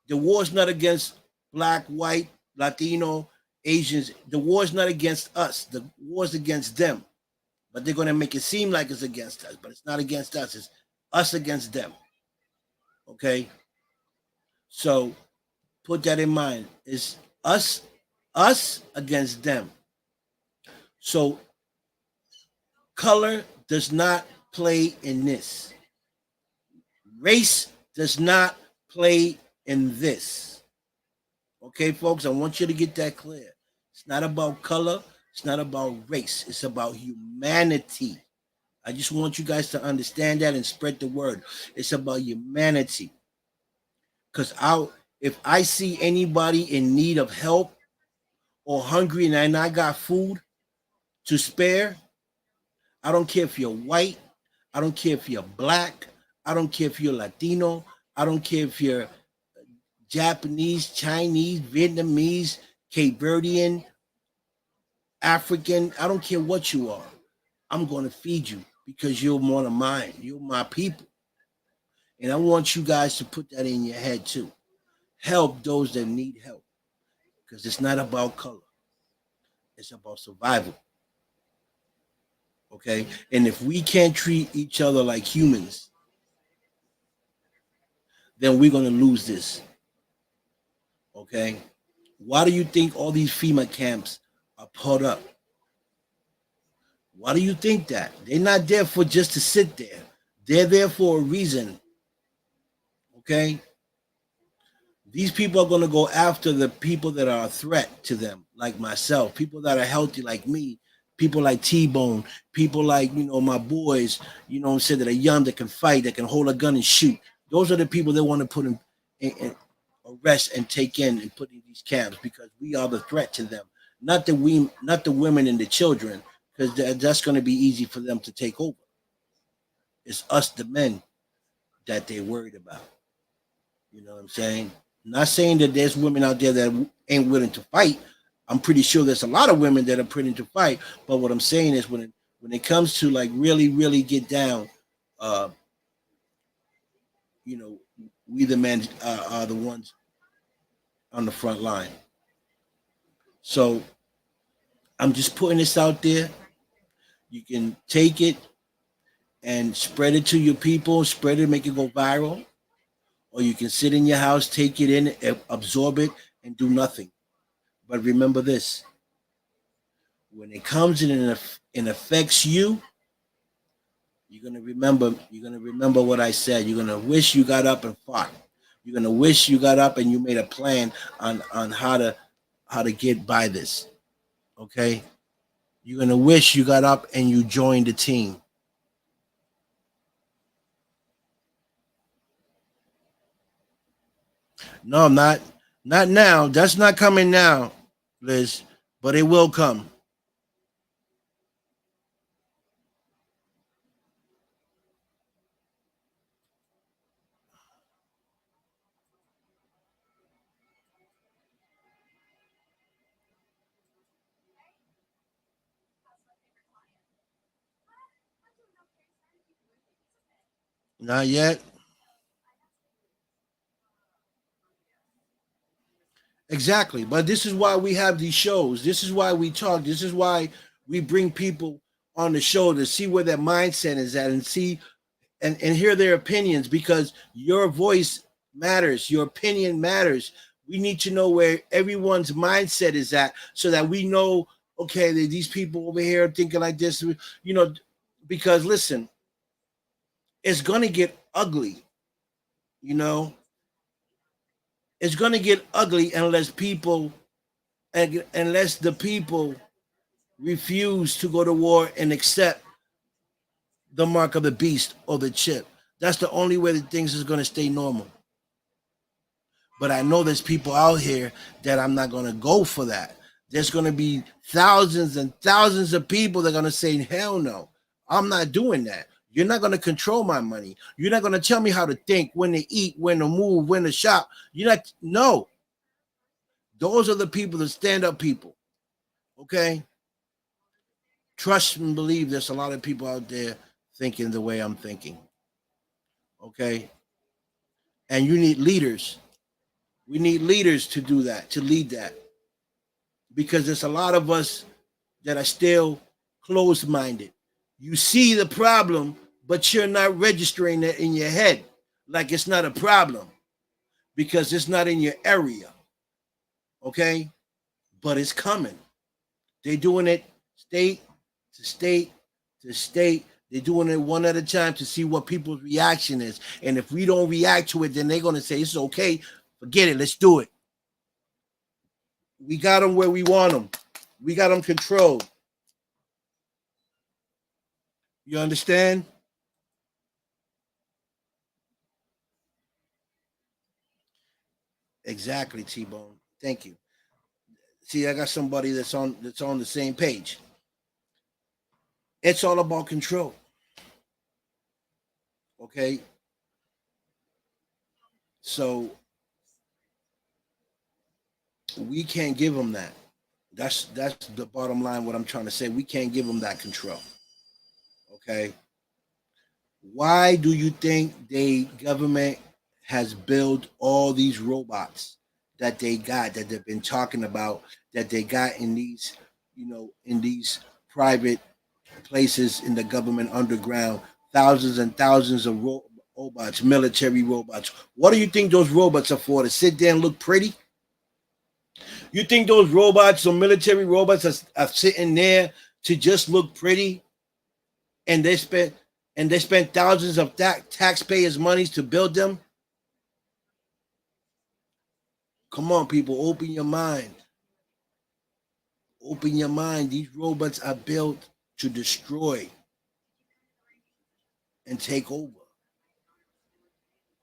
The war is not against black, white, Latino, Asians. The war is not against us. The war is against them. But they're going to make it seem like it's against us, but it's not against us. It's us against them. Okay, so put that in mind. It's us against them. So color does not play in this. Race does not play in this. Okay, folks, I want you to get that clear. It's not about color, it's not about race, it's about humanity. I just want you guys to understand that and spread the word. It's about humanity. Because if I see anybody in need of help or hungry and I got food to spare, I don't care if you're white, I don't care if you're black, I don't care if you're Latino, I don't care if you're Japanese, Chinese, Vietnamese, Cape Verdean, African, I don't care what you are. I'm going to feed you because you're one of mine. You're my people. And I want you guys to put that in your head too. Help those that need help because it's not about color, it's about survival. Okay. And if we can't treat each other like humans, then we're going to lose this. Okay. Why do you think all these FEMA camps are put up? Why do you think that? They're not there for just to sit there. They're there for a reason. Okay. These people are going to go after the people that are a threat to them, like myself, people that are healthy, like me, people like T Bone, people like, my boys, that are young, that can fight, that can hold a gun and shoot. Those are the people they want to put in arrest and take in and put in these camps because we are the threat to them, not the women and the children, because that's going to be easy for them to take over. It's us, the men, that they're worried about. You know what I'm saying? Not saying that there's women out there that ain't willing to fight. I'm pretty sure there's a lot of women that are willing to fight. But what I'm saying is when it comes to like really, really get down, uh, you know, we the men are the ones on the front line. So I'm just putting this out there. You can take it and spread it to your people, spread it, make it go viral, or you can sit in your house, take it in, absorb it, and do nothing. But remember this: when it comes in and affects you, you're gonna remember what I said. You're gonna wish you got up and fought. You're gonna wish you got up and you made a plan on how to get by this. Okay? You're gonna wish you got up and you joined the team. No, not now. That's not coming now, Liz, but it will come. Not yet. Exactly. But this is why we have these shows. This is why we talk. This is why we bring people on the show to see where their mindset is at and see and hear their opinions because your voice matters. Your opinion matters. We need to know where everyone's mindset is at so that we know, okay, these people over here are thinking like this, you know, because listen, it's going to get ugly, you know, it's going to get ugly unless the people refuse to go to war and accept the mark of the beast or the chip. That's the only way that things is going to stay normal. But I know there's people out here that I'm not going to go for that. There's going to be thousands and thousands of people that are going to say, hell no, I'm not doing that. You're not going to control my money. You're not going to tell me how to think, when to eat, when to move, when to shop. You're not, no. Those are the people, the stand up people. Okay? Trust and believe there's a lot of people out there thinking the way I'm thinking. Okay? And you need leaders. We need leaders to do that, to lead that. Because there's a lot of us that are still closed minded. You see the problem, but you're not registering it in your head like it's not a problem because it's not in your area. Okay? But it's coming. They're doing it state to state to state. They're doing it one at a time to see what people's reaction is. And if we don't react to it, then they're going to say, it's okay. Forget it. Let's do it. We got them where we want them. We got them controlled. You understand? Exactly, T-Bone. Thank you. See, I got somebody that's on the same page. It's all about control. Okay? So we can't give them that. That's the bottom line. What I'm trying to say, we can't give them that control. Okay? Why do you think the government has built all these robots that they got that they've been talking about that they got in these, in these private places in the government underground, thousands and thousands of robots, military robots. What do you think those robots are for? To sit there and look pretty? You think those robots or military robots are sitting there to just look pretty? And they spent thousands of taxpayers' monies to build them? Come on, people, open your mind. Open your mind. These robots are built to destroy and take over.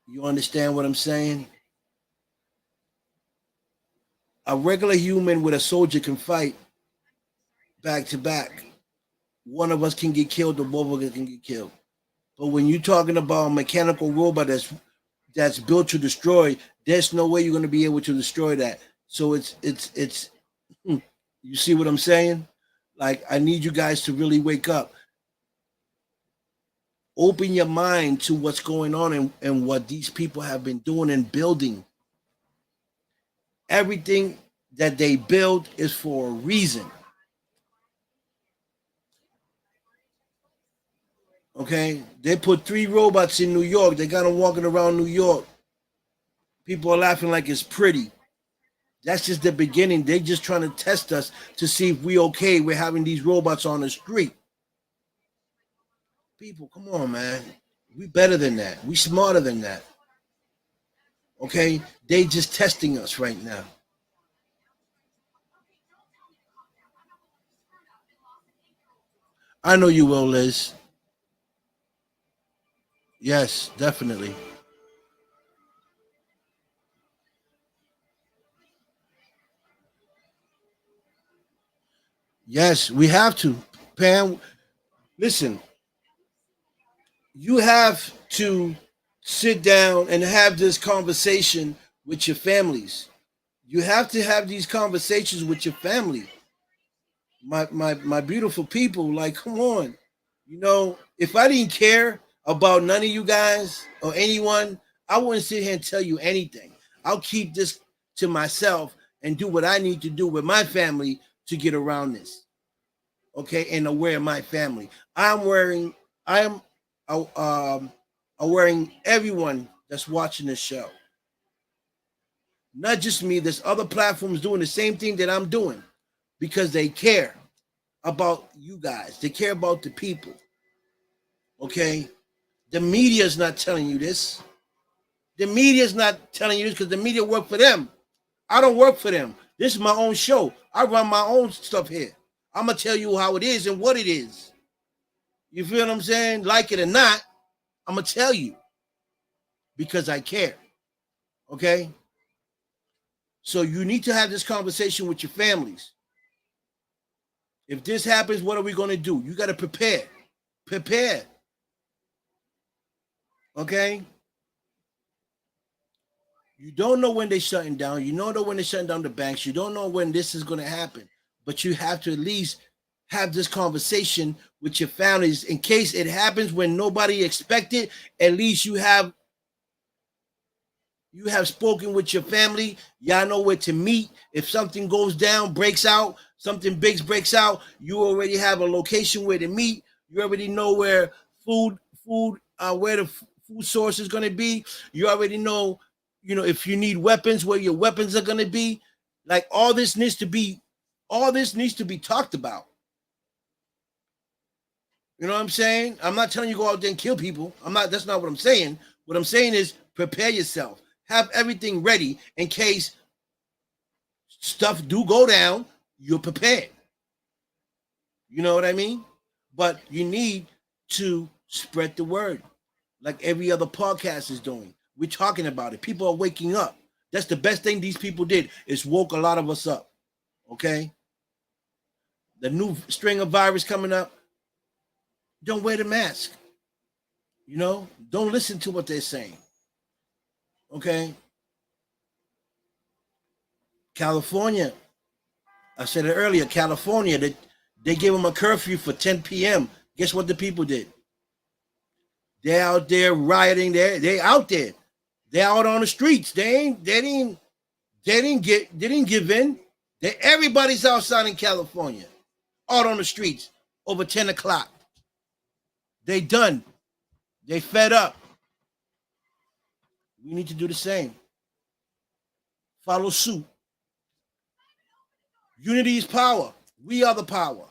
You understand what I'm saying? A regular human with a soldier can fight back to back. One of us can get killed, or both of us can get killed. But when you're talking about a mechanical robot that's built to destroy, there's no way you're going to be able to destroy that. So it's you see what I'm saying? Like, I need you guys to really wake up. Open your mind to what's going on and what these people have been doing and building. Everything that they build is for a reason. Okay? They put three robots in New York. They got them walking around New York. People are laughing like it's pretty. That's just the beginning. They're just trying to test us to see if we okay with having these robots on the street. People, come on, man. We better than that. We smarter than that. Okay? They just testing us right now. I know you will, Liz. Yes, definitely. Yes, we have to. Pam, listen, you have to sit down and have this conversation with your families. You have to have these conversations with your family. My beautiful people, like, come on. If I didn't care about none of you guys or anyone, I wouldn't sit here and tell you anything. I'll keep this to myself and do what I need to do with my family to get around this. Okay, and aware of my family. I am awareing everyone that's watching this show. Not just me, there's other platforms doing the same thing that I'm doing because they care about you guys. They care about the people. Okay? The media is not telling you this. The media is not telling you this because the media work for them. I don't work for them. This is my own show. I run my own stuff here. I'm going to tell you how it is and what it is. You feel what I'm saying? Like it or not, I'm going to tell you because I care. Okay? So you need to have this conversation with your families. If this happens, what are we going to do? You got to prepare. Prepare. Okay? You don't know when they're shutting down. You don't know when they're shutting down the banks. You don't know when this is going to happen. But you have to at least have this conversation with your families in case it happens when nobody expected. At least you have spoken with your family. Y'all know where to meet. If something goes down, breaks out, something big breaks out, you already have a location where to meet. You already know where where the food source is going to be. You already know, if you need weapons, where your weapons are going to be. Like all this needs to be talked about. You know what I'm saying? I'm not telling you go out there and kill people. That's not what I'm saying. What I'm saying is prepare yourself. Have everything ready in case stuff do go down. You're prepared. You know what I mean? But you need to spread the word like every other podcast is doing. We're talking about it. People are waking up. That's the best thing these people did is woke a lot of us up. Okay? The new string of virus coming up. Don't wear the mask. Don't listen to what they're saying. Okay? California, I said it earlier, California, they gave them a curfew for 10 p.m. Guess what the people did? They're out there rioting. They out there. They're out on the streets. They didn't give in. Everybody's outside in California, out on the streets over 10 o'clock. They done. They fed up. We need to do the same. Follow suit. Unity is power. We are the power.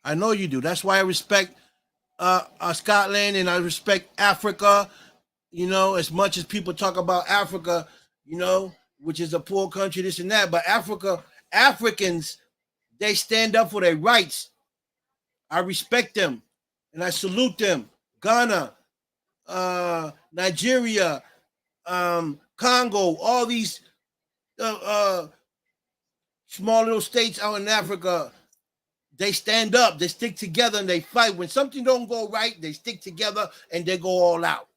I know you do. That's why I respect Scotland and I respect Africa. As much as people talk about Africa, which is a poor country, this and that, but Africans, they stand up for their rights. I respect them and I salute them. Ghana, Nigeria, Congo, all these small little states out in Africa, they stand up, they stick together, and they fight. When something don't go right, they stick together and they go all out.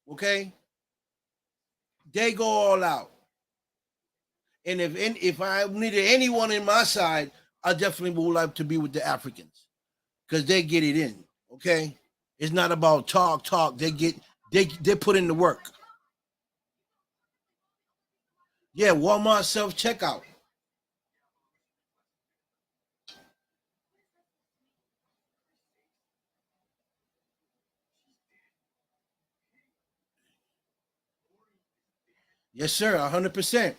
Okay? They go all out. And if I needed anyone in my side, I definitely would like to be with the Africans because they get it in. Okay? It's not about talk. They put in the work. Yeah, Walmart self-checkout. Yes, sir, 100%.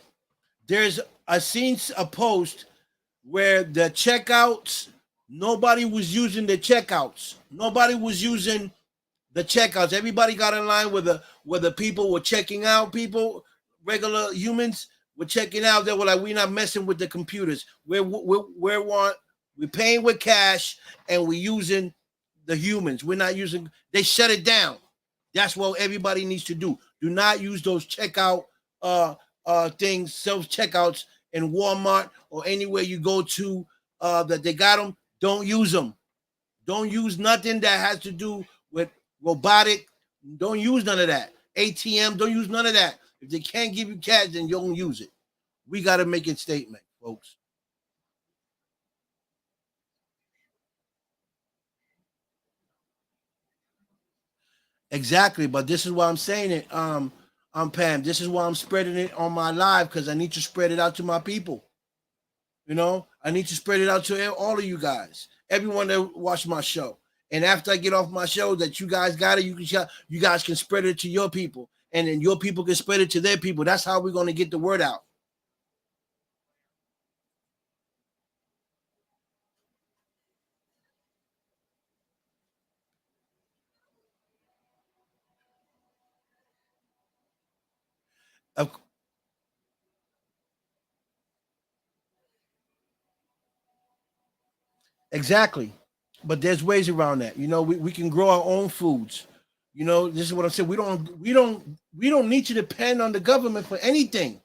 I seen a post where the checkouts, nobody was using the checkouts. Nobody was using the checkouts. Everybody got in line where the people were checking out. People, regular humans, were checking out. They were like, we're not messing with the computers. We're paying with cash and we're using the humans. We're not using. They shut it down. That's what everybody needs to do. Do not use those checkout things, self checkouts in Walmart or anywhere you go to that they got them. Don't use them. Don't use nothing that has to do with robotic. Don't use none of that. ATM. Don't use none of that. If they can't give you cash, then you don't use it. We got to make a statement, folks. Exactly, but this is why I'm saying it. I'm Pam. This is why I'm spreading it on my live because I need to spread it out to my people. I need to spread it out to all of you guys, everyone that watch my show. And after I get off my show, that you guys got it, you guys can spread it to your people, and then your people can spread it to their people. That's how we're going to get the word out. Of- Exactly. But there's ways around that. We can grow our own foods. This is what I'm saying. We don't need to depend on the government for anything.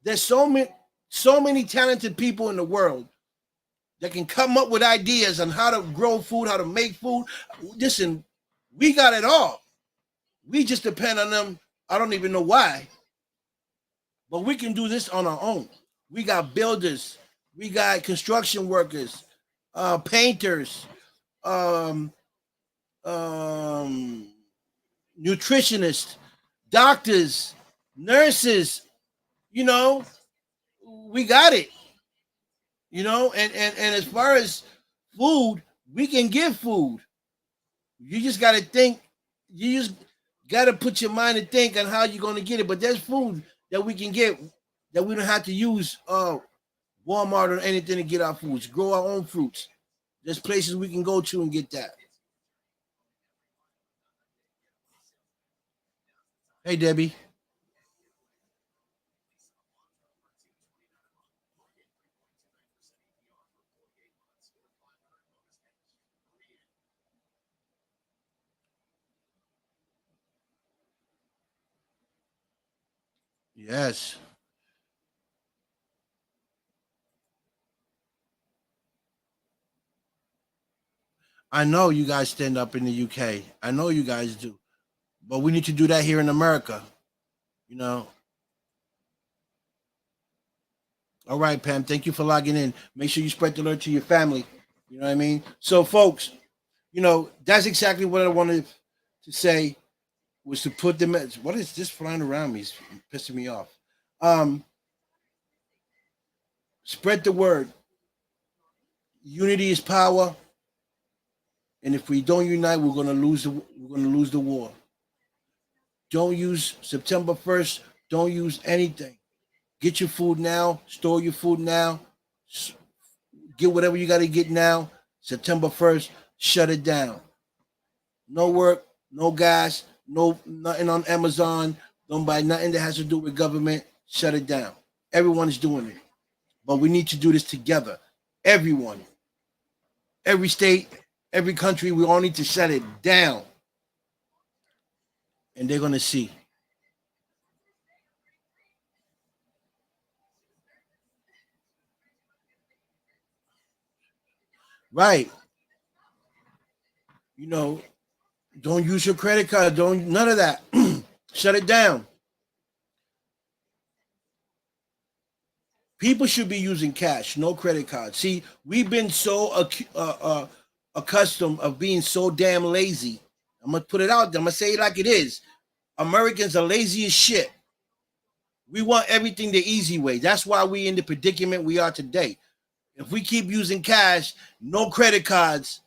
There's so many talented people in the world that can come up with ideas on how to grow food, how to make food. Listen, we got it all. We just depend on them. I don't even know why, but we can do this on our own. We got builders, we got construction workers, painters, um, um, nutritionists, doctors, nurses. You know, we got it. And as far as food, we can give food. You just got to think. You just got to put your mind to think on how you're going to get it. But there's food that we can get that we don't have to use Walmart or anything to get our foods. Grow our own fruits. There's places we can go to and get that. Hey, Debbie. Yes, I know you guys stand up in the UK. I know you guys do. But we need to do that here in America. You know. All right, Pam. Thank you for logging in. Make sure you spread the alert to your family. You know what I mean? So, folks, that's exactly what I wanted to say was to put them at what is this flying around me? It's pissing me off. Um, Spread the word. Unity is power, and if we don't unite, we're gonna lose the war. Don't use September 1st. Don't use anything. Get your food now. Store your food now. Get whatever you got to get now. September 1st. Shut it down. No work. No gas. No nothing on Amazon. Don't buy nothing that has to do with government. Shut it down. Everyone's doing it, but we need to do this together. Everyone, every state, every country. We all need to shut it down, and they're gonna see. Right. You know, don't use your credit card. Don't none of that. Shut it down. People should be using cash, no credit card. See, we've been so accustomed of being so damn lazy. I'm gonna put it out there. I'm gonna say it like it is. Americans are lazy as shit. We want everything the easy way. That's why we in the predicament we are today. If we keep using cash, no credit cards,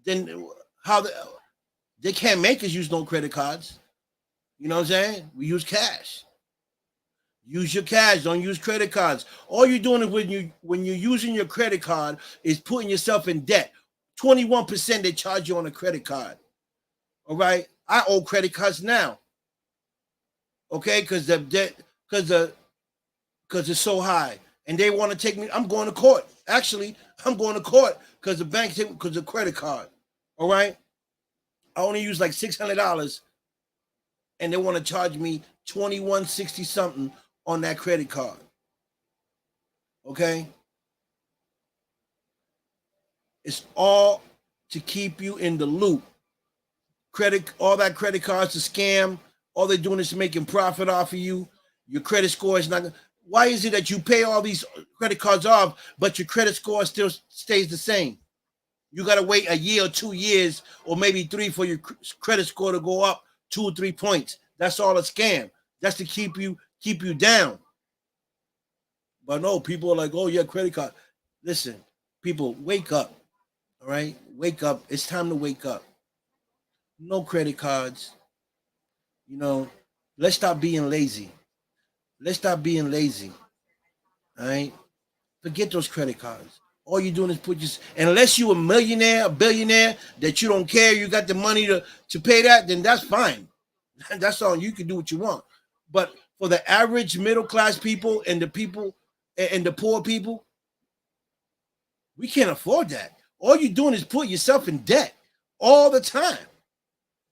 then they can't make us use no credit cards. You know what I'm saying? We use cash. Use your cash. Don't use credit cards. All you're doing is when you're using your credit card is putting yourself in debt. 21% they charge you on a credit card. All right. I owe credit cards now. Okay, because the debt because it's so high. And they want to take me. I'm going to court. Actually, I'm going to court because the bank because the credit card. All right. I only use like $600 and they want to charge me 2160 something on that credit card. Okay. It's all to keep you in the loop. All that credit cards to scam. All they're doing is making profit off of you. Your credit score is not. Why is it that you pay all these credit cards off, but your credit score still stays the same? You got to wait a year or 2 years or maybe 3 for your credit score to go up 2 or 3 points. That's all a scam. That's to keep you down. But no, people are like, oh yeah, credit card. Listen, people, wake up. All right, wake up. It's time to wake up. No credit cards. You know, let's stop being lazy. Let's stop being lazy. All right, forget those credit cards. All you're doing is put your, unless you're a millionaire, a billionaire, that you don't care, you got the money to pay that, then that's fine. That's all. You can do what you want. But for the average middle class people and the people and the poor people, we can't afford that. All you're doing is put yourself in debt all the time.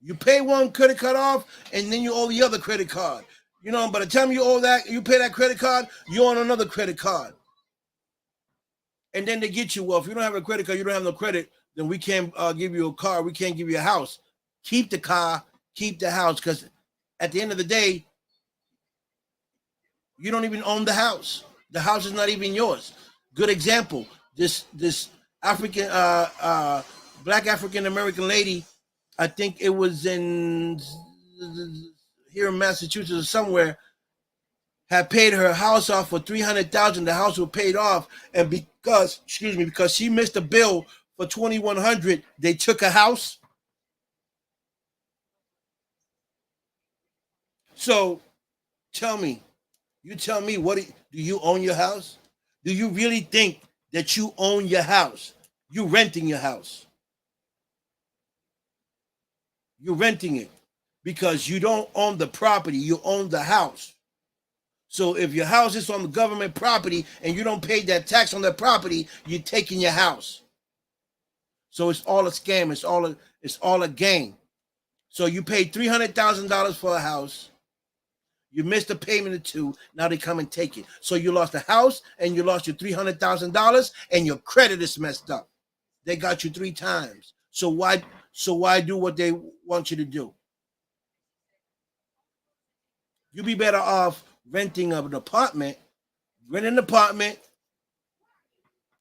You pay one credit card off, and then you owe the other credit card. You know, by the time you owe that, you pay that credit card, you owe another credit card. And then they get you, well, if you don't have a credit card, you don't have no credit, then we can't give you a car, we can't give you a house. Keep the car, keep the house, because at the end of the day, you don't even own the house. The house is not even yours. Good example, this African, black African American lady, I think it was in here in Massachusetts or somewhere, had paid her house off for $300,000. The house was paid off, and because she missed a bill for $2,100, they took a house. So, you tell me, what do you own your house? Do you really think that you own your house? You renting your house. You're renting it because you don't own the property, you own the house. So if your house is on the government property and you don't pay that tax on that property, you're taking your house. So it's all a scam. It's all a game. So you paid $300,000 for a house. You missed a payment or two. Now they come and take it. So you lost the house and you lost your $300,000 and your credit is messed up. They got you 3 times. So why do what they want you to do? You'd be better off renting an apartment. Rent an apartment.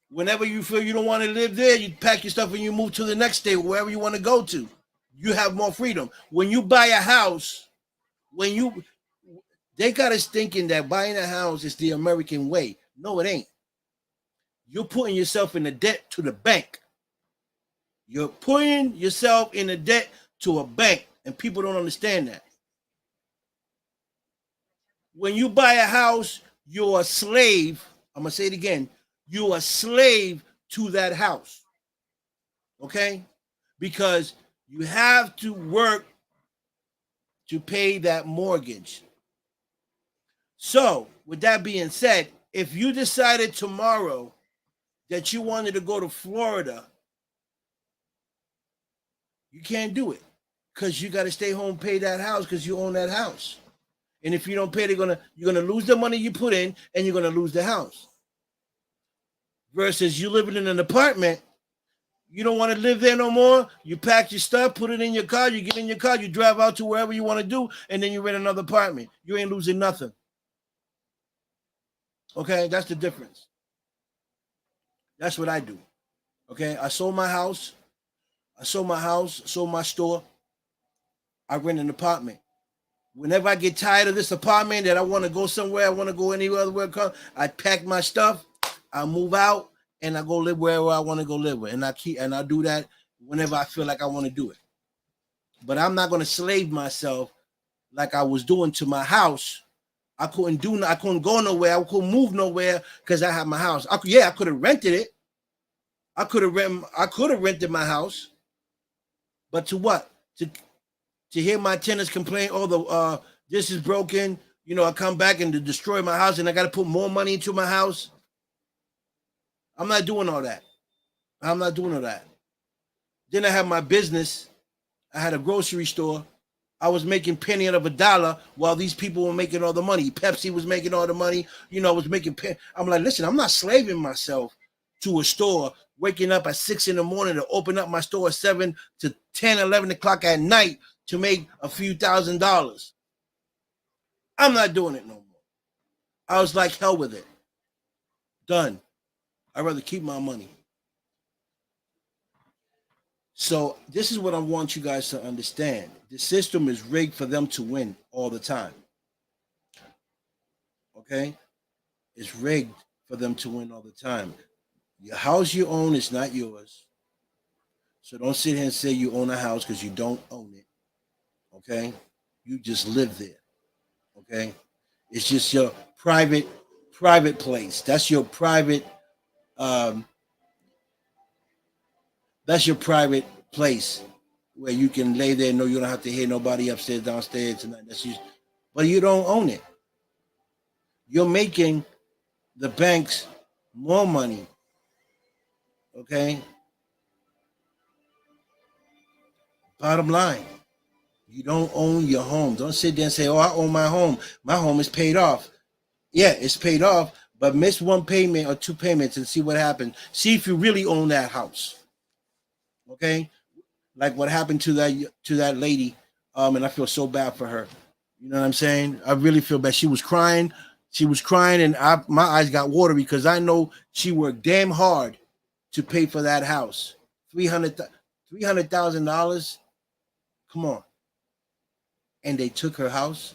Whenever you feel you don't want to live there, you pack your stuff and you move to the next state, wherever you want to go to. You have more freedom. When you buy a house, they got us thinking that buying a house is the American way. No, it ain't. You're putting yourself in a debt to the bank. You're putting yourself in a debt to a bank, and people don't understand that. When you buy a house, you're a slave. I'm going to say it again. You're a slave to that house. Okay? Because you have to work to pay that mortgage. So, with that being said, if you decided tomorrow that you wanted to go to Florida, you can't do it because you got to stay home, pay that house because you own that house. And if you don't pay, you're gonna lose the money you put in, and you're gonna lose the house. Versus you living in an apartment, you don't want to live there no more. You pack your stuff, put it in your car, you get in your car, you drive out to wherever you want to do, and then you rent another apartment. You ain't losing nothing. Okay, that's the difference. That's what I do. Okay, I sold my house, sold my store. I rent an apartment. Whenever I get tired of this apartment that I want to go somewhere, I want to go anywhere, I pack my stuff, I move out, and I go live wherever I want to go live with. And I do that whenever I feel like I want to do it. But I'm not going to slave myself like I was doing to my house. I couldn't go nowhere. I couldn't move nowhere because I had my house. I could have rented it. I could have rented my house. But to what? To hear my tenants complain, this is broken. You know, I come back and to destroy my house, and I got to put more money into my house. I'm not doing all that. Then I had my business. I had a grocery store. I was making penny out of a dollar while these people were making all the money. Pepsi was making all the money. You know, I was making penny. I'm like, listen, I'm not slaving myself to a store, waking up at 6 a.m. to open up my store at 7 to 10, 11 o'clock at night to make a few $1,000s. I'm not doing it no more. I was like, hell with it. Done. I'd rather keep my money. So this is what I want you guys to understand. The system is rigged for them to win all the time. Okay? It's rigged for them to win all the time. Your house you own is not yours. So don't sit here and say you own a house because you don't own it. Okay? You just live there. Okay? It's just your private place. Um that's your private place where you can lay there and know you don't have to hear nobody upstairs, downstairs, and that's just, but you don't own it. You're making the banks more money. Okay? Bottom line. You don't own your home. Don't sit there and say, "Oh, I own my home. My home is paid off." Yeah, it's paid off, but miss one payment or two payments and see what happens. See if you really own that house. Okay, like what happened to that lady, and I feel so bad for her. You know what I'm saying? I really feel bad. She was crying. She was crying, and my eyes got water because I know she worked damn hard to pay for that house. $300,000. Come on, and they took her house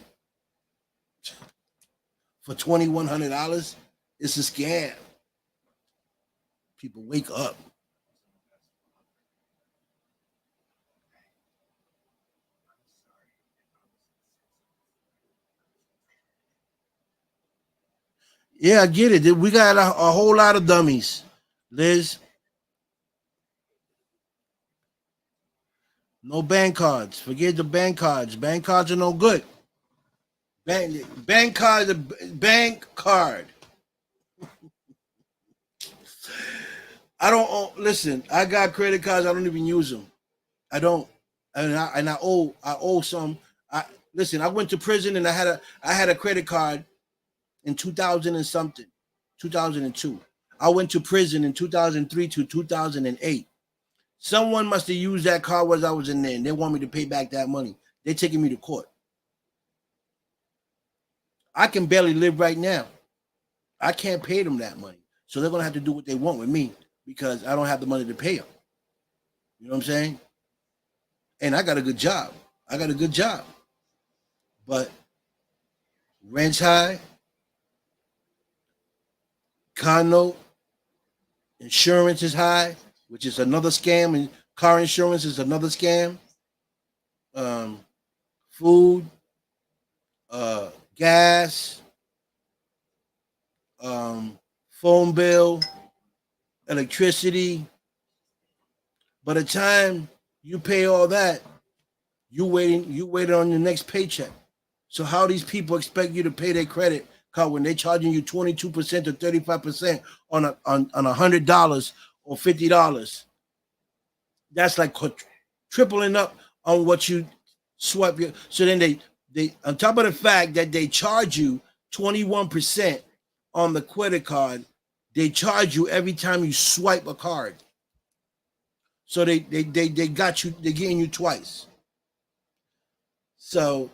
for $2,100. It's a scam. People wake up. Yeah, I get it. We got a whole lot of dummies. Liz, no bank cards. Forget the bank cards. Bank cards are no good. Bank card, bank card. I don't listen. I got credit cards. I don't even use them. I don't, and I owe some. I listen. I went to prison and I had a credit card in 2000 and something, 2002. I went to prison in 2003 to 2008. Someone must have used that card while I was in there, and they want me to pay back that money. They're taking me to court. I can barely live right now. I can't pay them that money, so they're gonna have to do what they want with me because I don't have the money to pay them. You know what I'm saying? And I got a good job. I got a good job, but rent's high, condo insurance is high, which is another scam, and car insurance is another scam. Um, food, gas, um, phone bill, electricity. By the time you pay all that, you waiting on your next paycheck. So how these people expect you to pay their credit card when they're charging you 22% or 35% on $100 or $50? That's like tripling up on what you swipe your. So then they on top of the fact that they charge you 21% on the credit card, they charge you every time you swipe a card. So they got you. They're getting you twice. So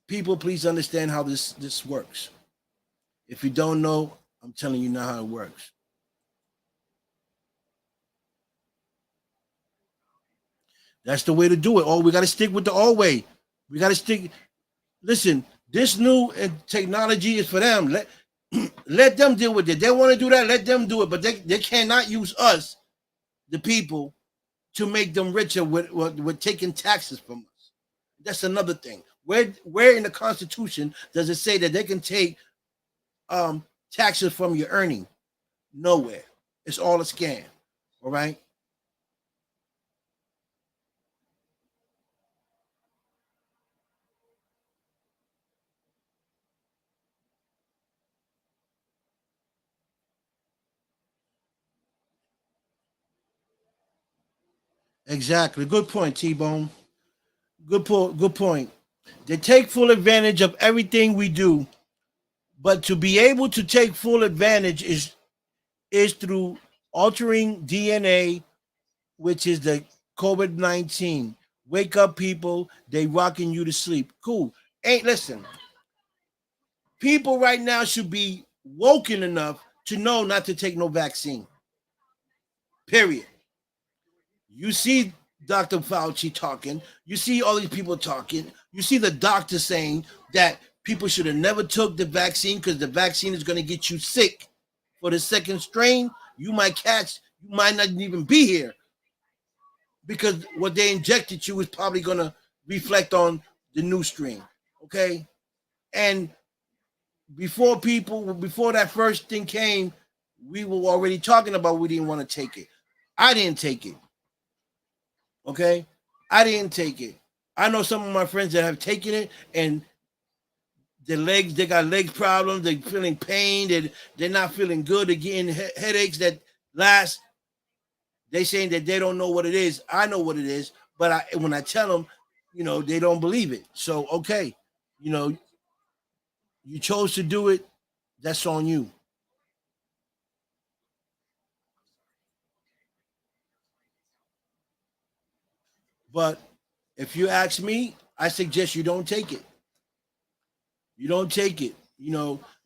people, please understand how this works. If you don't know, I'm telling you now how it works. That's the way to do it. Oh, we got to stick with the old way. We got to stick. Listen, this new technology is for them. Let them deal with it. They want to do that. Let them do it. But they cannot use us, the people, to make them richer with taking taxes from us. That's another thing. Where in the Constitution does it say that they can take taxes from your earning? Nowhere. It's all a scam. All right. Exactly. Good point, T Bone. Good point. Good point. They take full advantage of everything we do, but to be able to take full advantage is through altering DNA, which is the COVID-19. Wake up, people. They rocking you to sleep. Cool. Ain't listen. People right now should be woken enough to know not to take no vaccine. Period. You see Dr. Fauci talking. You see all these people talking. You see the doctor saying that people should have never took the vaccine because the vaccine is going to get you sick. For the second strain, you might catch, you might not even be here because what they injected you is probably going to reflect on the new strain. Okay? And before that first thing came, we were already talking about we didn't want to take it. I didn't take it. Okay? I didn't take it. I know some of my friends that have taken it and they got legs problems, they're feeling pain, they're not feeling good, they're getting headaches that last. They saying that they don't know what it is. I know what it is, but when I tell them, they don't believe it. So okay, you know, you chose to do it. That's on you. But if you ask me, I suggest you don't take it. You don't take it.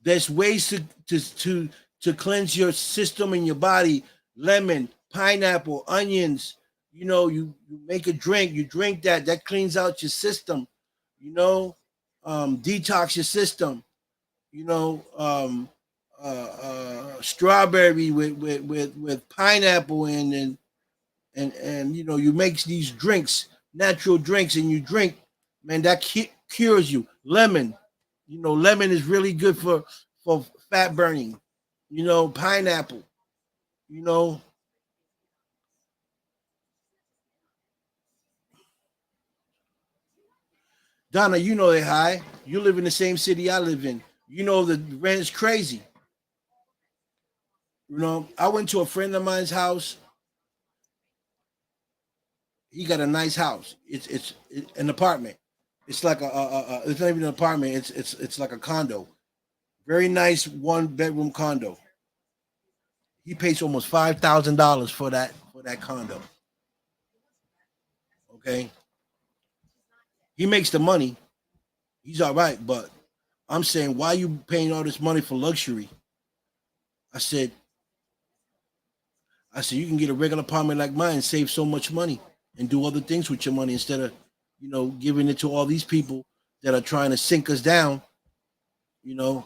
There's ways to cleanse your system and your body. Lemon, pineapple, onions. You make a drink. You drink that cleans out your system. You know, detox your system. You know, strawberry with pineapple and you make these drinks, natural drinks, and you drink. Man, that cures you. Lemon. Lemon is really good for fat burning. Pineapple. You know, Donna, they high. You live in the same city I live in. The rent is crazy. I went to a friend of mine's house. He got a nice house. It's an apartment. It's like it's not even an apartment. It's like a condo. Very nice 1 bedroom condo. He pays almost $5,000 for that condo. Okay, he makes the money. He's all right, but I'm saying, why are you paying all this money for luxury? I said, you can get a regular apartment like mine, save so much money, and do other things with your money instead of, giving it to all these people that are trying to sink us down. You know,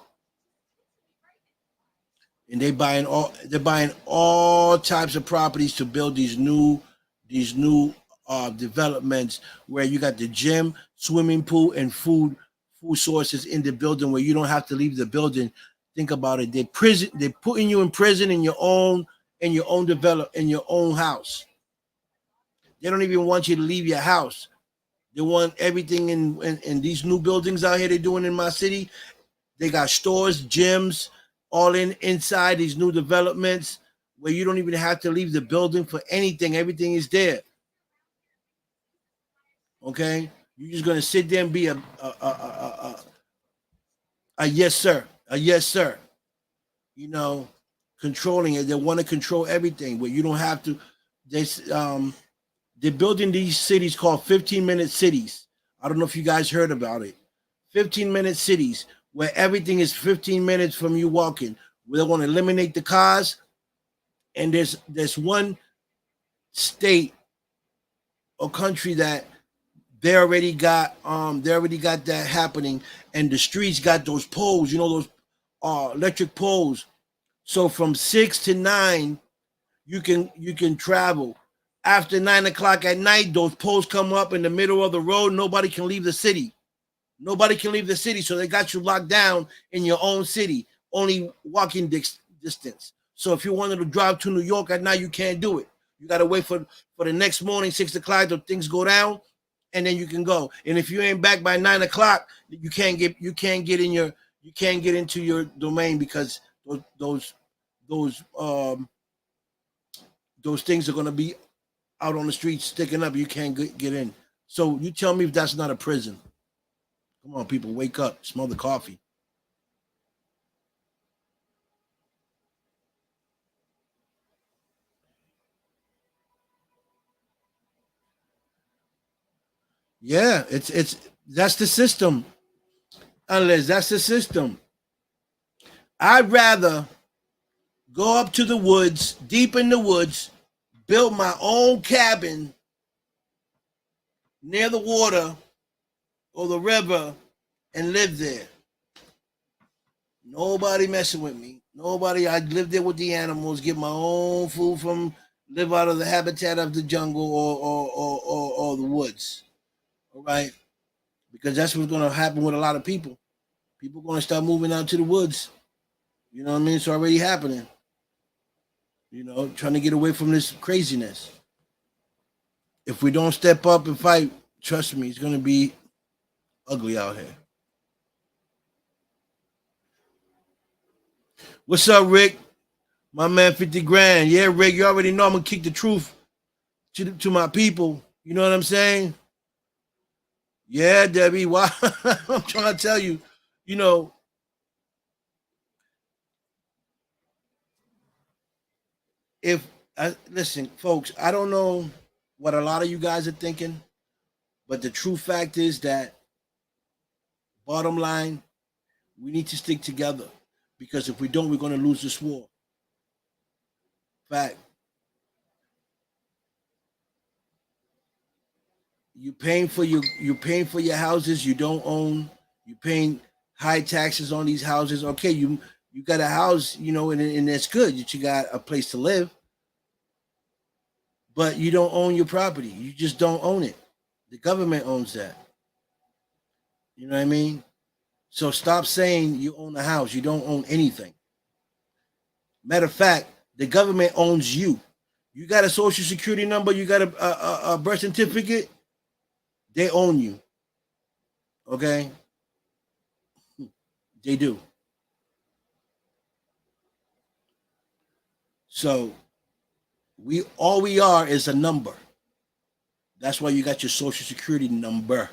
and they're buying all types of properties to build these new developments where you got the gym, swimming pool, and food sources in the building where you don't have to leave the building. Think about it. They're putting you in prison in your own house. They don't even want you to leave your house. They want everything in these new buildings out here they're doing in my city. They got stores, gyms, all inside these new developments where you don't even have to leave the building for anything. Everything is there. Okay, you're just gonna sit there and be a yes sir, a yes sir. You know, controlling it. They want to control everything, but you don't have to. They they're building these cities called 15-minute cities. I don't know if you guys heard about it. 15-minute cities where everything is 15 minutes from you walking. They want to eliminate the cars, and there's one state or country that they already got that happening, and the streets got those poles, those electric poles. So from 6 to 9, you can travel. After 9 o'clock at night, those poles come up in the middle of the road. Nobody can leave the city. Nobody can leave the city, so they got you locked down in your own city, only walking distance. So if you wanted to drive to New York at night, you can't do it. You got to wait for the next morning, 6 o'clock, till things go down, and then you can go. And if you ain't back by 9 o'clock, you can't get into your domain because those those um those things are gonna be out on the streets sticking up. You can't get in. So you tell me if that's not a prison. Come on, people, wake up, smell the coffee. Yeah, it's that's the system. Unless that's the system. I'd rather go up to the woods, deep in the woods, build my own cabin near the water or the river and live there. Nobody messing with me. Nobody. I live there with the animals, get my own food from, live out of the habitat of the jungle or the woods. All right, because that's what's going to happen with a lot of people. People going to start moving out to the woods. You know what I mean? It's already happening. You know, trying to get away from this craziness. If we don't step up and fight, trust me, it's going to be ugly out here. What's up, Rick? My man, 50 grand. Yeah, Rick, you already know I'm going to kick the truth to my people. You know what I'm saying? Yeah, Debbie. Why? I'm trying to tell you, you know, if listen, folks, I don't know what a lot of you guys are thinking, but the true fact is that, bottom line, we need to stick together because if we don't, we're going to lose this war. Fact. You're paying for your houses you don't own. You're paying high taxes on these houses. Okay, you got a house, and that's good that you got a place to live, but you don't own your property. You just don't own it. The government owns that. You know what I mean? So stop saying you own a house. You don't own anything. Matter of fact, the government owns you. You got a social security number. You got a birth certificate. They own you. Okay, they do. So we are is a number. That's why you got your social security number,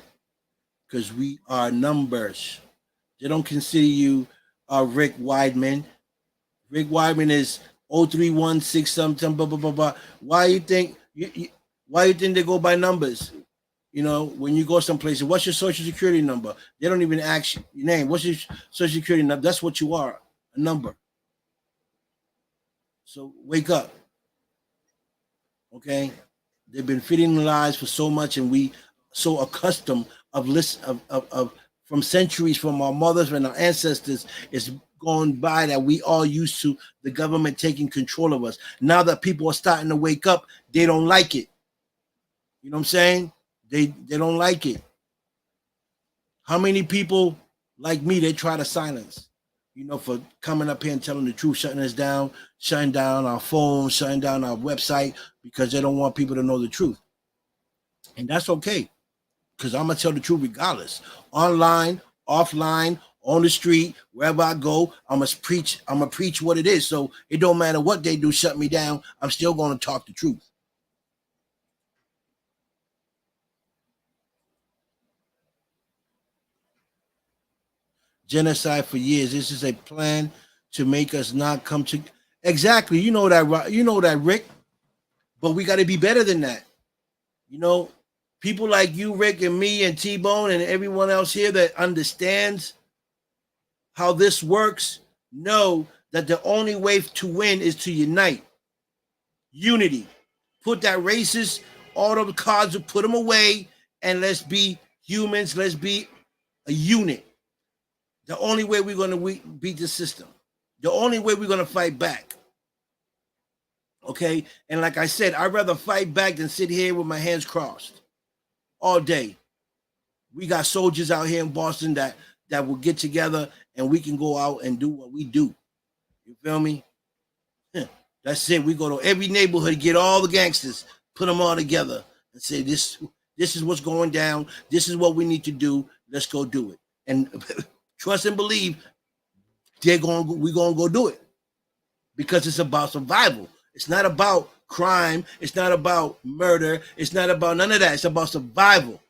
because we are numbers. They don't consider you Rick Weidman. Rick Weidman is 0316 something blah blah blah blah. Why you think they go by numbers? When you go someplace, what's your social security number? They don't even ask you your name. What's your social security number? That's what you are, a number. So wake up, okay? They've been feeding lies for so much, and we so accustomed of list of from centuries from our mothers and our ancestors. It's gone by that we all used to the government taking control of us. Now that people are starting to wake up, they don't like it. You know what I'm saying? They don't like it. How many people like me they try to silence? For coming up here and telling the truth, shutting us down, shutting down our phones, shutting down our website because they don't want people to know the truth. And that's okay, because I'm gonna tell the truth regardless. Online, offline, on the street, wherever I go, I'm gonna preach what it is. So it don't matter what they do, shut me down. I'm still gonna talk the truth. Genocide for years. This is a plan to make us not come to. Exactly. You know that, Rick. But we got to be better than that. You know, people like you, Rick, and me, and T Bone, and everyone else here that understands how this works know that the only way to win is to unite. Unity. Put that racist, all the cards, put them away, and let's be humans. Let's be a unit. The only way we're going to beat the system. The only way we're going to fight back. Okay? And like I said, I'd rather fight back than sit here with my hands crossed all day. We got soldiers out here in Boston that will get together and we can go out and do what we do. You feel me? That's it. We go to every neighborhood, get all the gangsters, put them all together and say, this is what's going down. This is what we need to do. Let's go do it. And trust and believe we're gonna go do it, because it's about survival. It's not about crime. It's not about murder. It's not about none of that. It's about survival.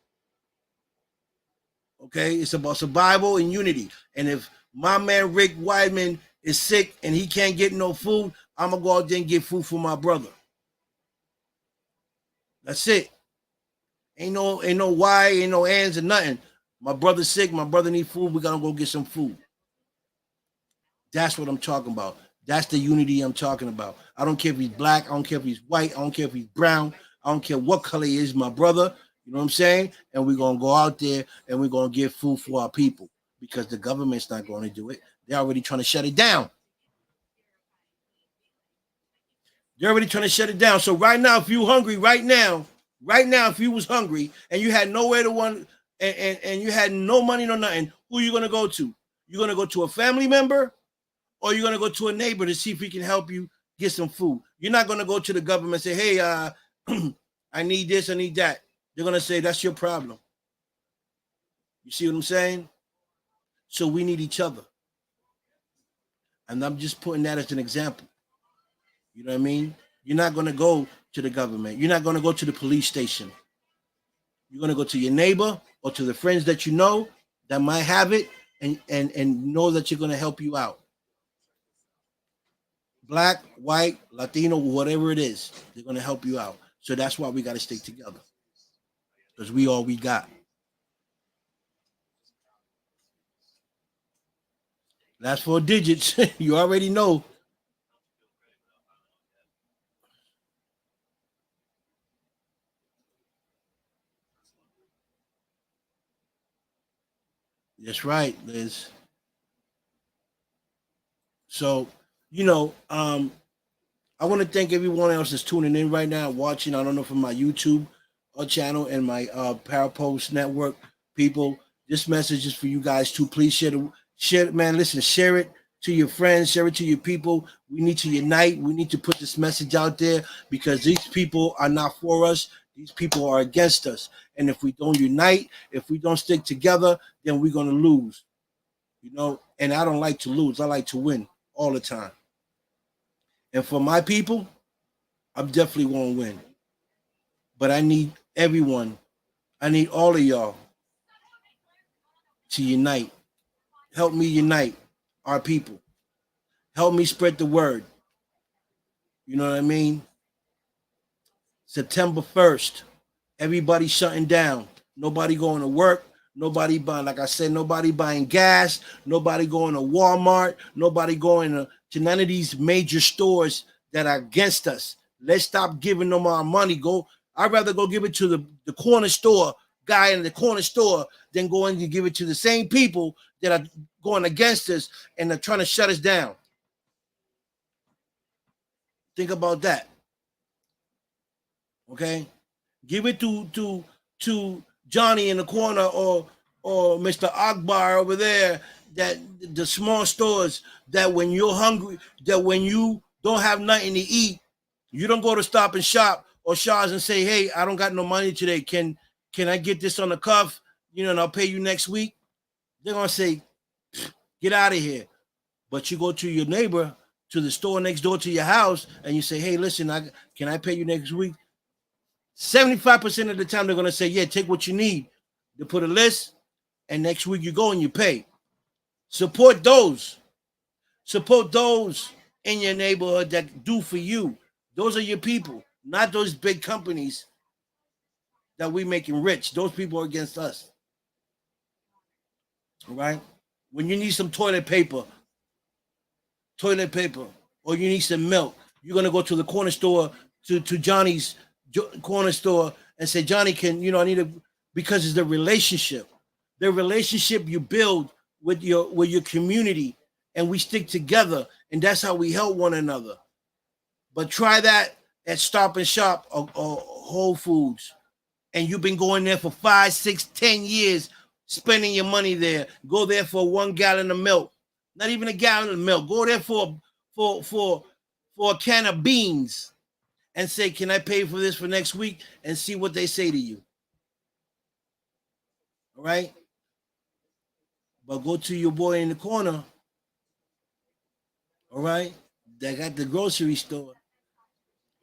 Okay, it's about survival and unity. And if my man Rick Weidman is sick and he can't get no food, I'm gonna go out there and get food for my brother. That's it. Ain't no why, ain't no ands or nothing. My brother's sick. My brother need food. We gotta go get some food. That's what I'm talking about. That's the unity I'm talking about. I don't care if he's black. I don't care if he's white. I don't care if he's brown. I don't care what color he is, my brother. You know what I'm saying? And we're going to go out there and we're going to get food for our people because the government's not going to do it. They're already trying to shut it down. They're already trying to shut it down. So right now, if you hungry, right now, if you was hungry and you had nowhere to one and you had no money, no nothing, who are you gonna go to? You're gonna go to a family member or you're gonna go to a neighbor to see if he can help you get some food. You're not gonna go to the government and say, hey, I need this, I need that. They're gonna say that's your problem. You see what I'm saying? So we need each other. And I'm just putting that as an example. You know what I mean? You're not gonna go to the government. You're not gonna go to the police station. You're gonna go to your neighbor or to the friends that you know that might have it, and know that you're gonna help you out. Black, white, Latino, whatever it is, they're gonna help you out. So that's why we gotta stick together because we all we got. Last four digits, you already know. That's right, Liz. So, you know, I want to thank everyone else that's tuning in right now, watching. I don't know from my YouTube channel and my Parapost Network people. This message is for you guys too. Please share it, man. Listen, share it to your friends, share it to your people. We need to unite. We need to put this message out there because these people are not for us. These people are against us. And if we don't unite, if we don't stick together, then we're gonna lose. You know, and I don't like to lose. I like to win all the time. And for my people, I'm definitely gonna win. But I need everyone. I need all of y'all to unite. Help me unite our people. Help me spread the word. You know what I mean? September 1st, everybody shutting down. Nobody going to work. Nobody buying, like I said, nobody buying gas. Nobody going to Walmart. Nobody going to none of these major stores that are against us. Let's stop giving them our money. I'd rather go give it to the corner store guy in the corner store than going to give it to the same people that are going against us and are trying to shut us down. Think about that. Okay? Give it to Johnny in the corner or Mr. Akbar over there. That the small stores that when you're hungry, that when you don't have nothing to eat, you don't go to Stop and Shop or Shaw's and say, "Hey, I don't got no money today. Can I get this on the cuff? You know, and I'll pay you next week." They're gonna say, "Get out of here." But you go to your neighbor, to the store next door to your house, and you say, "Hey, listen, can I pay you next week?" 75% of the time they're gonna say, "Yeah, take what you need." They put a list, and next week you go and you pay. Support those. Support those in your neighborhood that do for you. Those are your people, not those big companies that we making rich. Those people are against us. All right. When you need some toilet paper, or you need some milk, you're gonna go to the corner store to Johnny's corner store and say, Johnny, can I need a because it's the relationship you build with your community, and we stick together, and that's how we help one another. But try that at Stop and Shop or Whole Foods, and you've been going there for 5, 6, 10 years, spending your money there. Go there for 1 gallon of milk, not even a gallon of milk. Go there for for for a can of beans and say, "Can I pay for this for next week?" And see what they say to you. All right, but go to your boy in the corner. All right, that got the grocery store.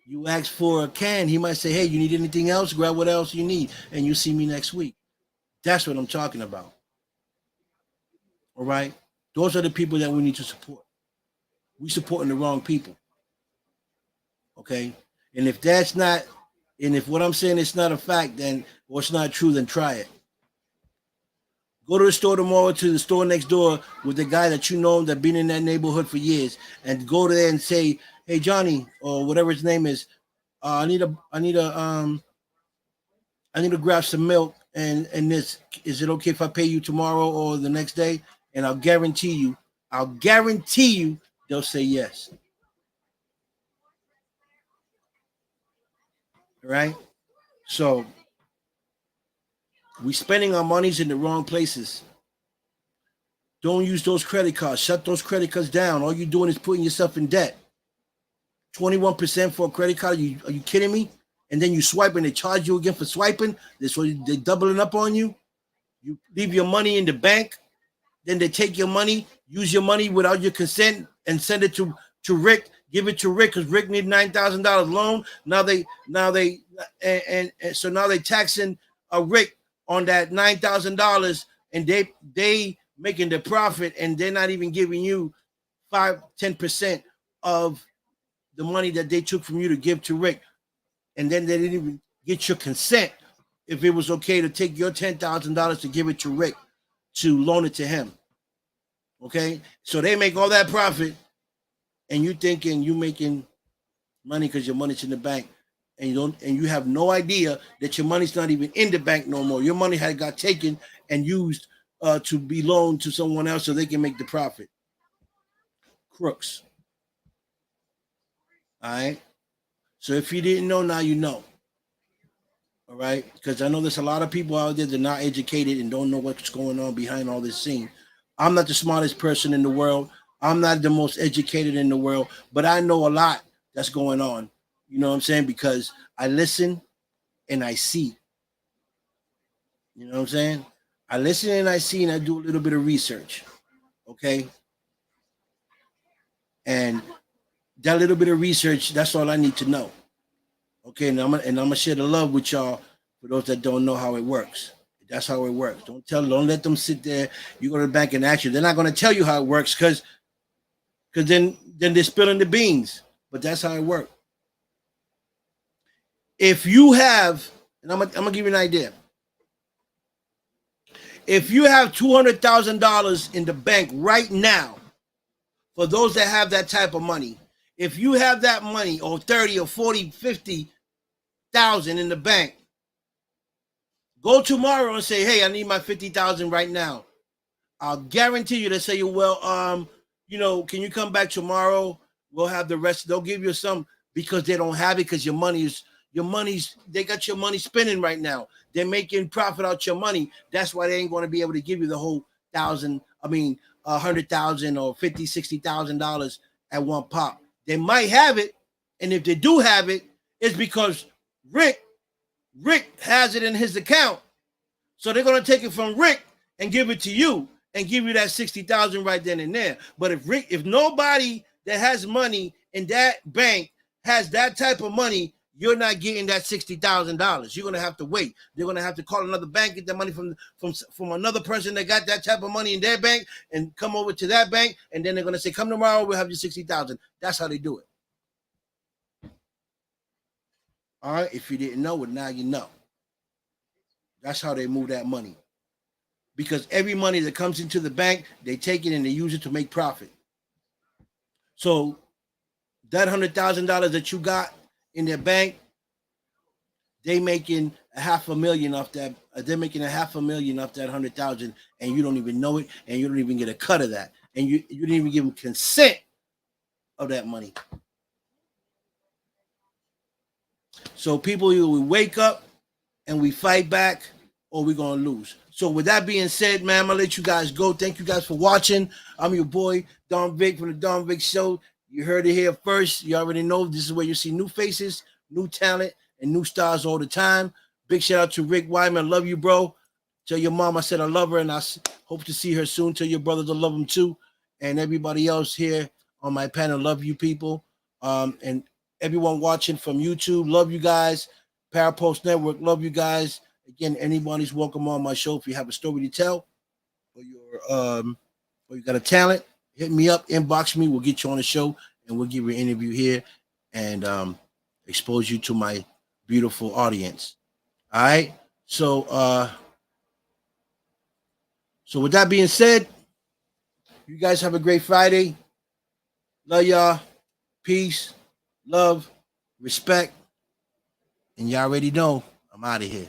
You ask for a can, he might say, "Hey, you need anything else? Grab what else you need, and you see me next week." That's what I'm talking about. All right, those are the people that we need to support. We supporting the wrong people. Okay, and if that's not, and if what I'm saying is not a fact, then or it's not true, then try it. Go to the store tomorrow, to the store next door with the guy that you know that been in that neighborhood for years, and go there and say, "Hey, Johnny," or whatever his name is, I need to grab some milk and this. Is it okay if I pay you tomorrow or the next day? And I'll guarantee you, they'll say yes. Right? So we spending our monies in the wrong places. Don't use those credit cards. Shut those credit cards down. All you're doing is putting yourself in debt. 21% for a credit card. Are you kidding me? And then you swipe and they charge you again for swiping. This way they're doubling up on you. You leave your money in the bank. Then they take your money, use your money without your consent, and send it to Rick. Give it to Rick because Rick need $9,000 loan. And so now they taxing Rick on that $9,000, and they making the profit, and they're not even giving you 5-10% of the money that they took from you to give to Rick, and then they didn't even get your consent if it was okay to take your $10,000 to give it to Rick to loan it to him. Okay, so they make all that profit, and you thinking you making money because your money's in the bank, and you have no idea that your money's not even in the bank no more. Your money had got taken and used to be loaned to someone else so they can make the profit. Crooks. All right. So if you didn't know, now you know. All right, because I know there's a lot of people out there that are not educated and don't know what's going on behind all this scene. I'm not the smartest person in the world. I'm not the most educated in the world, but I know a lot that's going on. You know what I'm saying? Because I listen and I see. You know what I'm saying? I listen and I see and I do a little bit of research. Okay. And that little bit of research, that's all I need to know. Okay, and I'm gonna share the love with y'all for those that don't know how it works. That's how it works. Don't let them sit there. You go to the bank and ask you. They're not gonna tell you how it works because then they're spilling the beans. But that's how it works. If you have, and I'm gonna give you an idea. If you have $200,000 in the bank right now, for those that have that type of money, if you have that money or 30 or 40, 50,000 in the bank, go tomorrow and say, "Hey, I need my 50,000 right now." I'll guarantee you they say, "Well, can you come back tomorrow? We'll have the rest." They'll give you some because they don't have it because they got your money spinning right now. They're making profit out your money. That's why they ain't going to be able to give you the whole 100,000 or 50, $60,000 at one pop. They might have it, and if they do have it, it's because Rick has it in his account. So they're going to take it from Rick and give it to you and give you that 60,000 right then and there. But if nobody that has money in that bank has that type of money, you're not getting that $60,000. You're going to have to wait. They're going to have to call another bank, get that money from another person that got that type of money in their bank and come over to that bank. And then they're going to say, "Come tomorrow, we'll have your 60,000. That's how they do it. All right. If you didn't know it, now you know. That's how they move that money. Because every money that comes into the bank, they take it and they use it to make profit. So that $100,000 that you got in their bank, they making a half a million off that. They're making a half a million off that 100,000, and you don't even know it, and you don't even get a cut of that, and you didn't even give them consent of that money. So people, either we wake up and we fight back, or we're gonna lose. So with that being said, man, I'm gonna let you guys go. Thank you guys for watching. I'm your boy Don Vic from the Don Vic Show. You heard it here first. You already know this is where you see new faces, new talent, and new stars all the time. Big shout out to Rick Wyman. Love you, bro. Tell your mom I said I love her, and I hope to see her soon. Tell your brothers I love them too, and everybody else here on my panel. Love you, people, and everyone watching from YouTube. Love you guys. Parapost Network. Love you guys. Again, anybody's welcome on my show. If you have a story to tell, or you got a talent, hit me up, inbox me. We'll get you on the show, and we'll give you an interview here, and expose you to my beautiful audience. All right. So So with that being said, you guys have a great Friday. Love y'all. Peace, love, respect. And y'all already know I'm out of here.